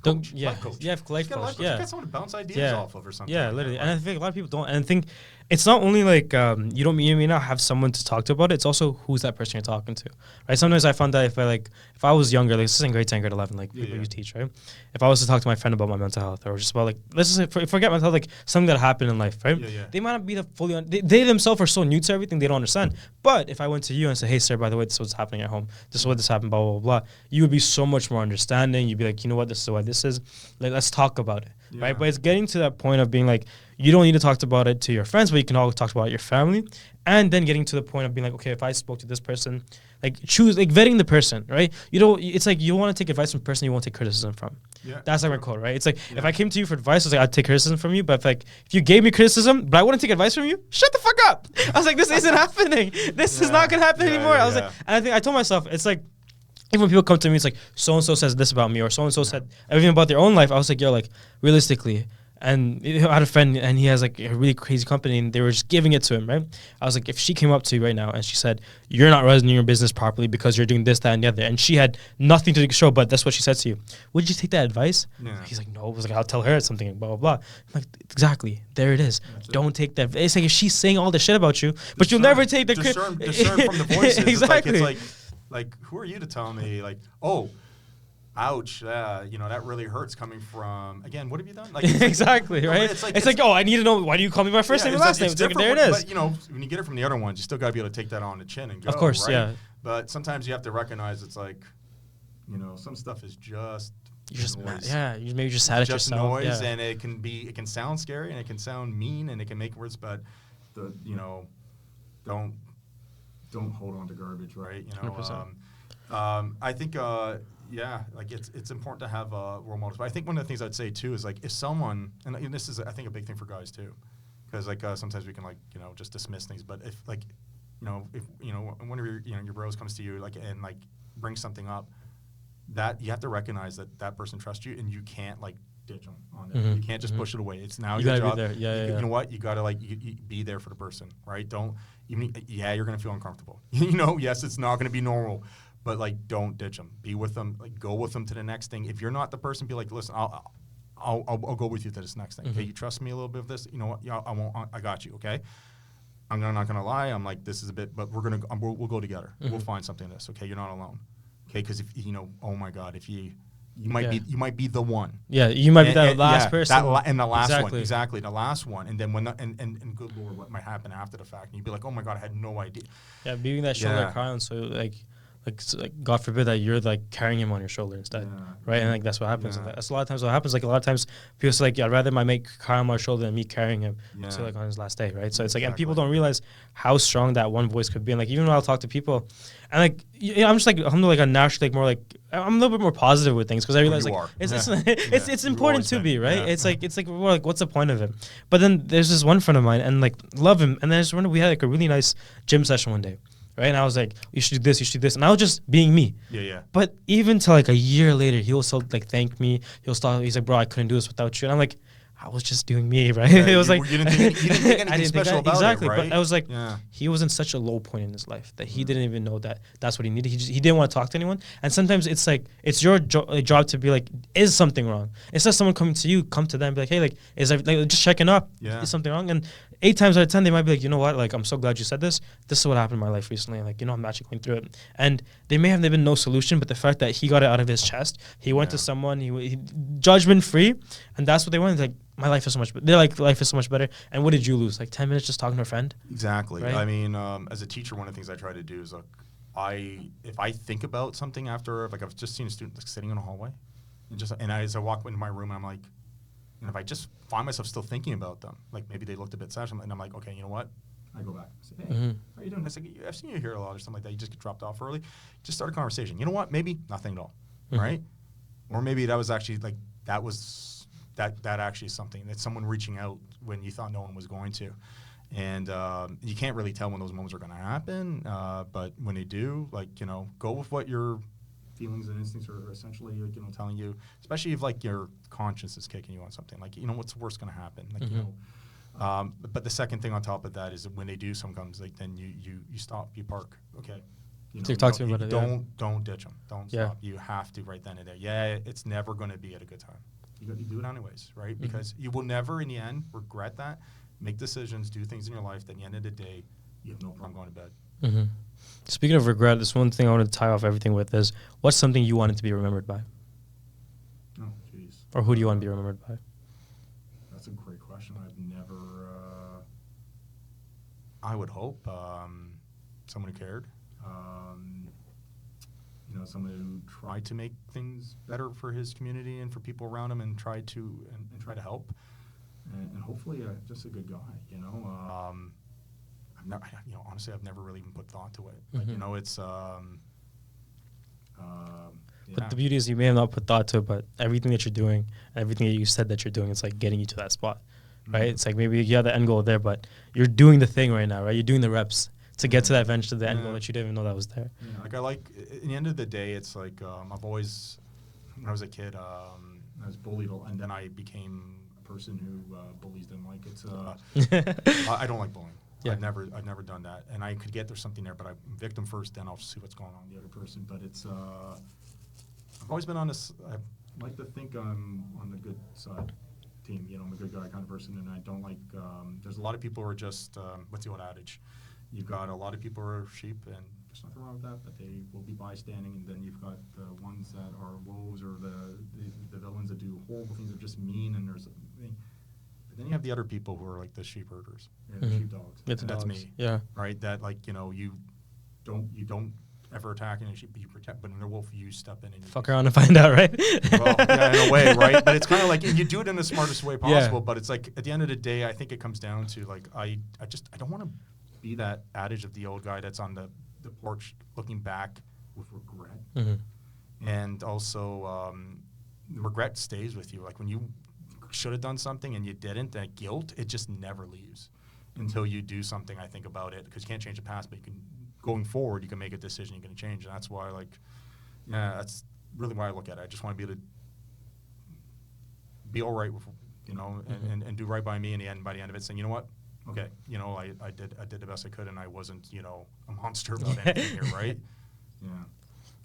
Don't coach, yeah life coach. yeah life coach You yeah got someone to bounce ideas off of or something. yeah like literally. that. And I think a lot of people don't. And I think it's not only like you may not have someone to talk to about it. It's also who's that person you're talking to, right? Sometimes I found that if I was younger, like this is in grade 10, grade 11, like people you teach, right? If I was to talk to my friend about my mental health or just about like let's just say, forget mental health, like something that happened in life, right? They might not be the fully they themselves are so new to everything they don't understand. But if I went to you and said, hey sir, by the way, this is what's happening at home, this is what this happened, blah blah blah, you would be so much more understanding. You'd be like, you know what, this is why this is, like let's talk about it, right? But it's getting to that point of being like, you don't need to talk about it to your friends, but you can all talk about it your family, and then getting to the point of being like, okay, if I spoke to this person, like choose, like vetting the person, right? It's like you want to take advice from a person you won't take criticism from. Yeah, that's like my quote, right? It's like if I came to you for advice, I was like, I'd take criticism from you, but if you gave me criticism, but I wouldn't take advice from you, shut the fuck up. I was like, this isn't happening. This is not gonna happen anymore. I was like, and I think I told myself, it's like, even when people come to me, it's like, so-and-so says this about me, or so-and-so said everything about their own life. I was like, yo, like, realistically. And I had a friend, and he has, like, a really crazy company, and they were just giving it to him, right? I was like, if she came up to you right now, and she said, you're not running your business properly because you're doing this, that, and the other, and she had nothing to show, but that's what she said to you, would you take that advice? Yeah. He's like, no. I was like, I'll tell her something, blah, blah, blah. I'm like, exactly. There it is. Don't take that. It's like if she's saying all the shit about you, but you'll never take the discern from the voices. Exactly. It's like, who are you to tell me, like, oh, ouch, that really hurts coming from, again, what have you done? Like, exactly, right? It's like, oh, I need to know, why do you call me my first name and last name? It's like, there it is. But, when you get it from the other ones, you still got to be able to take that on the chin and go, of course, right? yeah. But sometimes you have to recognize it's like, some stuff is just You're just noise. you maybe just sad at Just yourself. noise, Yeah. and it can sound scary, and it can sound mean, and it can make words, but don't hold on to garbage, right? 100%. I think, like it's important to have role models. But I think one of the things I'd say too is like if someone, and this is I think a big thing for guys too, because like sometimes we can like just dismiss things. But if like if one of your bros comes to you like and like brings something up, that you have to recognize that person trusts you, and you can't like ditch them on it. You can't just push it away. It's now You your gotta be job. there. Yeah, you yeah. know what? You gotta like you be there for the person, right? Don't even. Yeah, you're gonna feel uncomfortable. You know, yes, it's not gonna be normal, but like don't ditch them. Be with them. Like go with them to the next thing. If you're not the person, be like, listen, I'll go with you to this next thing. Okay, you trust me a little bit of this. You know what? Yeah, I won't. I got you. Okay. I'm not gonna lie. I'm like, this is a bit, but we'll go together. We'll find something in this. Okay, you're not alone. Okay, because if you know, oh my God, if you might be the one. Yeah, you might be that last person. And the last one, Exactly. exactly, the last one, and then when and good Lord, what might happen after the fact? And you'd be like, oh my God, I had no idea. Yeah, being that shoulder Yeah. crown. So like, God forbid that you're like carrying him on your shoulder instead, right? And like that's what happens. Yeah. And that's a lot of times what happens. Like a lot of times people say like, yeah, I'd rather my mate cry on my shoulder than me carrying him to like on his last day, right? So it's like, and people don't realize how strong that one voice could be. And like even when I'll talk to people, and like I'm just like I'm like a naturally like more like I'm a little bit more positive with things because I realize you like are. it's You've important always to been. be right. Yeah. It's like well, like what's the point of it? But then there's this one friend of mine and like love him, and then I just remember we had like a really nice gym session one day. Right, and I was like, "You should do this, you should do this," and I was just being me. Yeah. But even till like a year later, he'll still like thank me. He's like, "Bro, I couldn't do this without you." And I'm like, "I was just doing me, right?" Yeah, it was like you didn't think anything special about exactly. it, right? But I was like, Yeah. he was in such a low point in his life that he didn't even know that that's what he needed. He didn't want to talk to anyone. And sometimes it's like it's your job to be like, is something wrong? Instead of someone coming to you, come to them, be like, hey, like, is there, like just checking up? Yeah. Is something wrong? And 8 times out of 10, they might be like, you know what? Like, I'm so glad you said this. This is what happened in my life recently. Like, you know, I'm actually going through it. And they may have been no solution, but the fact that he got it out of his chest, he went to someone, he judgment free, and that's what they wanted. Like, my life is so much better. They're like, life is so much better. And what did you lose? Like 10 minutes just talking to a friend? Exactly. Right? I mean, as a teacher, one of the things I try to do is, look, if I think about something after, like I've just seen a student like, sitting in a hallway, and as I walk into my room, I'm like, and if I just find myself still thinking about them, like maybe they looked a bit sad, and I'm like, okay, you know what? I go back and say, hey, how are you doing? I say, I've seen you here a lot or something like that. You just get dropped off early. Just start a conversation. You know what? Maybe nothing at all, right? Or maybe that was actually like that actually is something. That's someone reaching out when you thought no one was going to. And you can't really tell when those moments are going to happen, but when they do, like, you know, go with what your feelings and instincts are essentially, like, you know, telling you, especially if like your conscience is kicking you on something, like, you know, what's the worst going to happen, like, you know. But the second thing on top of that is that when they do sometimes, like, then you stop, you park, okay. You know, So you talk to me about it, don't ditch them, don't stop. You have to right then and there. Yeah, it's never going to be at a good time. You do it anyways, right? Because you will never, in the end, regret that. Make decisions, do things in your life that at the end of the day, you have no problem going to bed. Speaking of regret, this one thing I want to tie off everything with is, what's something you wanted to be remembered by? Oh, jeez. Or who do you want to be remembered by? That's a great question. I've never, I would hope someone who cared. You know, someone who tried to make things better for his community and for people around him, and tried to help, and hopefully just a good guy. You know, I've never, you know, honestly, I've never really even put thought to it. But you know, it's. But the beauty is you may have not put thought to it, but everything that you're doing, everything that you said that you're doing, it's like getting you to that spot, right? It's like maybe you have the end goal there, but you're doing the thing right now, right? You're doing the reps to get to that eventually, the end goal that you didn't even know that was there. Yeah, like at the end of the day, it's like I've always, when I was a kid, I was bullied, and then I became a person who bullies them. Like it's, I don't like bullying. Yeah. I've never done that, and I could get there's something there, but I'm victim first, then I'll see what's going on with the other person. But it's, I've always been on this. I like to think I'm on the good side team. You know, I'm a good guy kind of person, and I don't like. There's a lot of people who are just what's the old adage? You've got a lot of people who are sheep, and there's nothing wrong with that, but they will be bystanding, and then you've got the ones that are woes, or the villains that do horrible things, are just mean, and there's a thing. But then you have the other people who are like the sheep herders, the sheepdogs. It's And that's dogs. me. Yeah. Right? That, like, you know, you don't ever attack any sheep, but you protect, but in a wolf, you step in and you Fuck around and find out, right? well, yeah, in a way, right? But it's kind of like, and you do it in the smartest way possible, but it's like, at the end of the day, I think it comes down to, like, I don't want to be that adage of the old guy that's on the porch looking back with regret. And also, regret stays with you. Like, when you should have done something and you didn't, that guilt, it just never leaves until you do something, I think, about it. Because you can't change the past, but you can, going forward, you can make a decision you can change. And that's why, like, yeah, that's really why I look at it. I just want to be able to be all right with, and do right by me in the end. By the end of it, saying, you know what, okay, I did the best I could, and I wasn't, a monster about anything here, right? Yeah.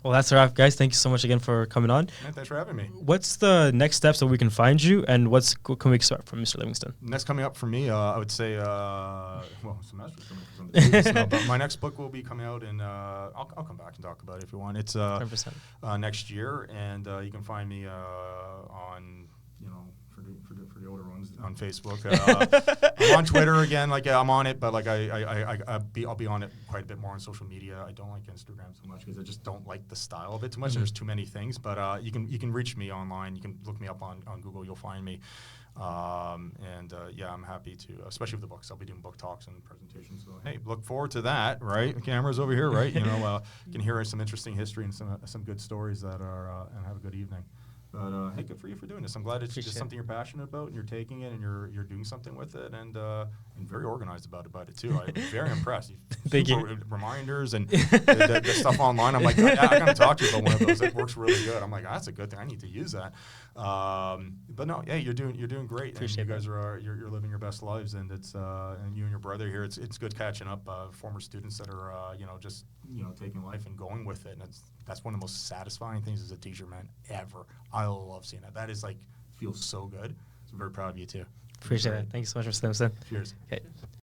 Well, that's a wrap, guys. Thank you so much again for coming on. Man, thanks for having me. What's the next steps that we can find you, and what can we expect from Mr. Livingston? Next coming up for me, I would say, semester's coming for some days now, but my next book will be coming out, and I'll come back and talk about it if you want. It's 100%. Next year, and you can find me on, for the older ones, on Facebook. I'm on Twitter again. Like I'm on it, but like I'll be on it quite a bit more on social media. I don't like Instagram so much because I just don't like the style of it too much. There's too many things, but you can reach me online. You can look me up on Google. You'll find me. I'm happy to, especially with the books. I'll be doing book talks and presentations. So hey, look forward to that. Right, the camera's over here. Right, you can hear some interesting history and some good stories that are and have a good evening. But hey, good for you for doing this. I'm glad it's just something you're passionate about, and you're taking it, and you're doing something with it, and very organized about it too. I'm very impressed. Thank you. Reminders and the stuff online. I'm like, I got to talk to you about one of those. It works really good. I'm like, that's a good thing. I need to use that. But no, yeah, you're doing great. Appreciate and you guys are you're living your best lives, and it's and you and your brother here. It's good catching up. Former students that are just taking life and going with it, and that's one of the most satisfying things as a teacher, man, ever. I love seeing that. That is feels so good. So I'm very proud of you too. Appreciate it. Thank you so much, Mr. Livingston. Cheers. Okay.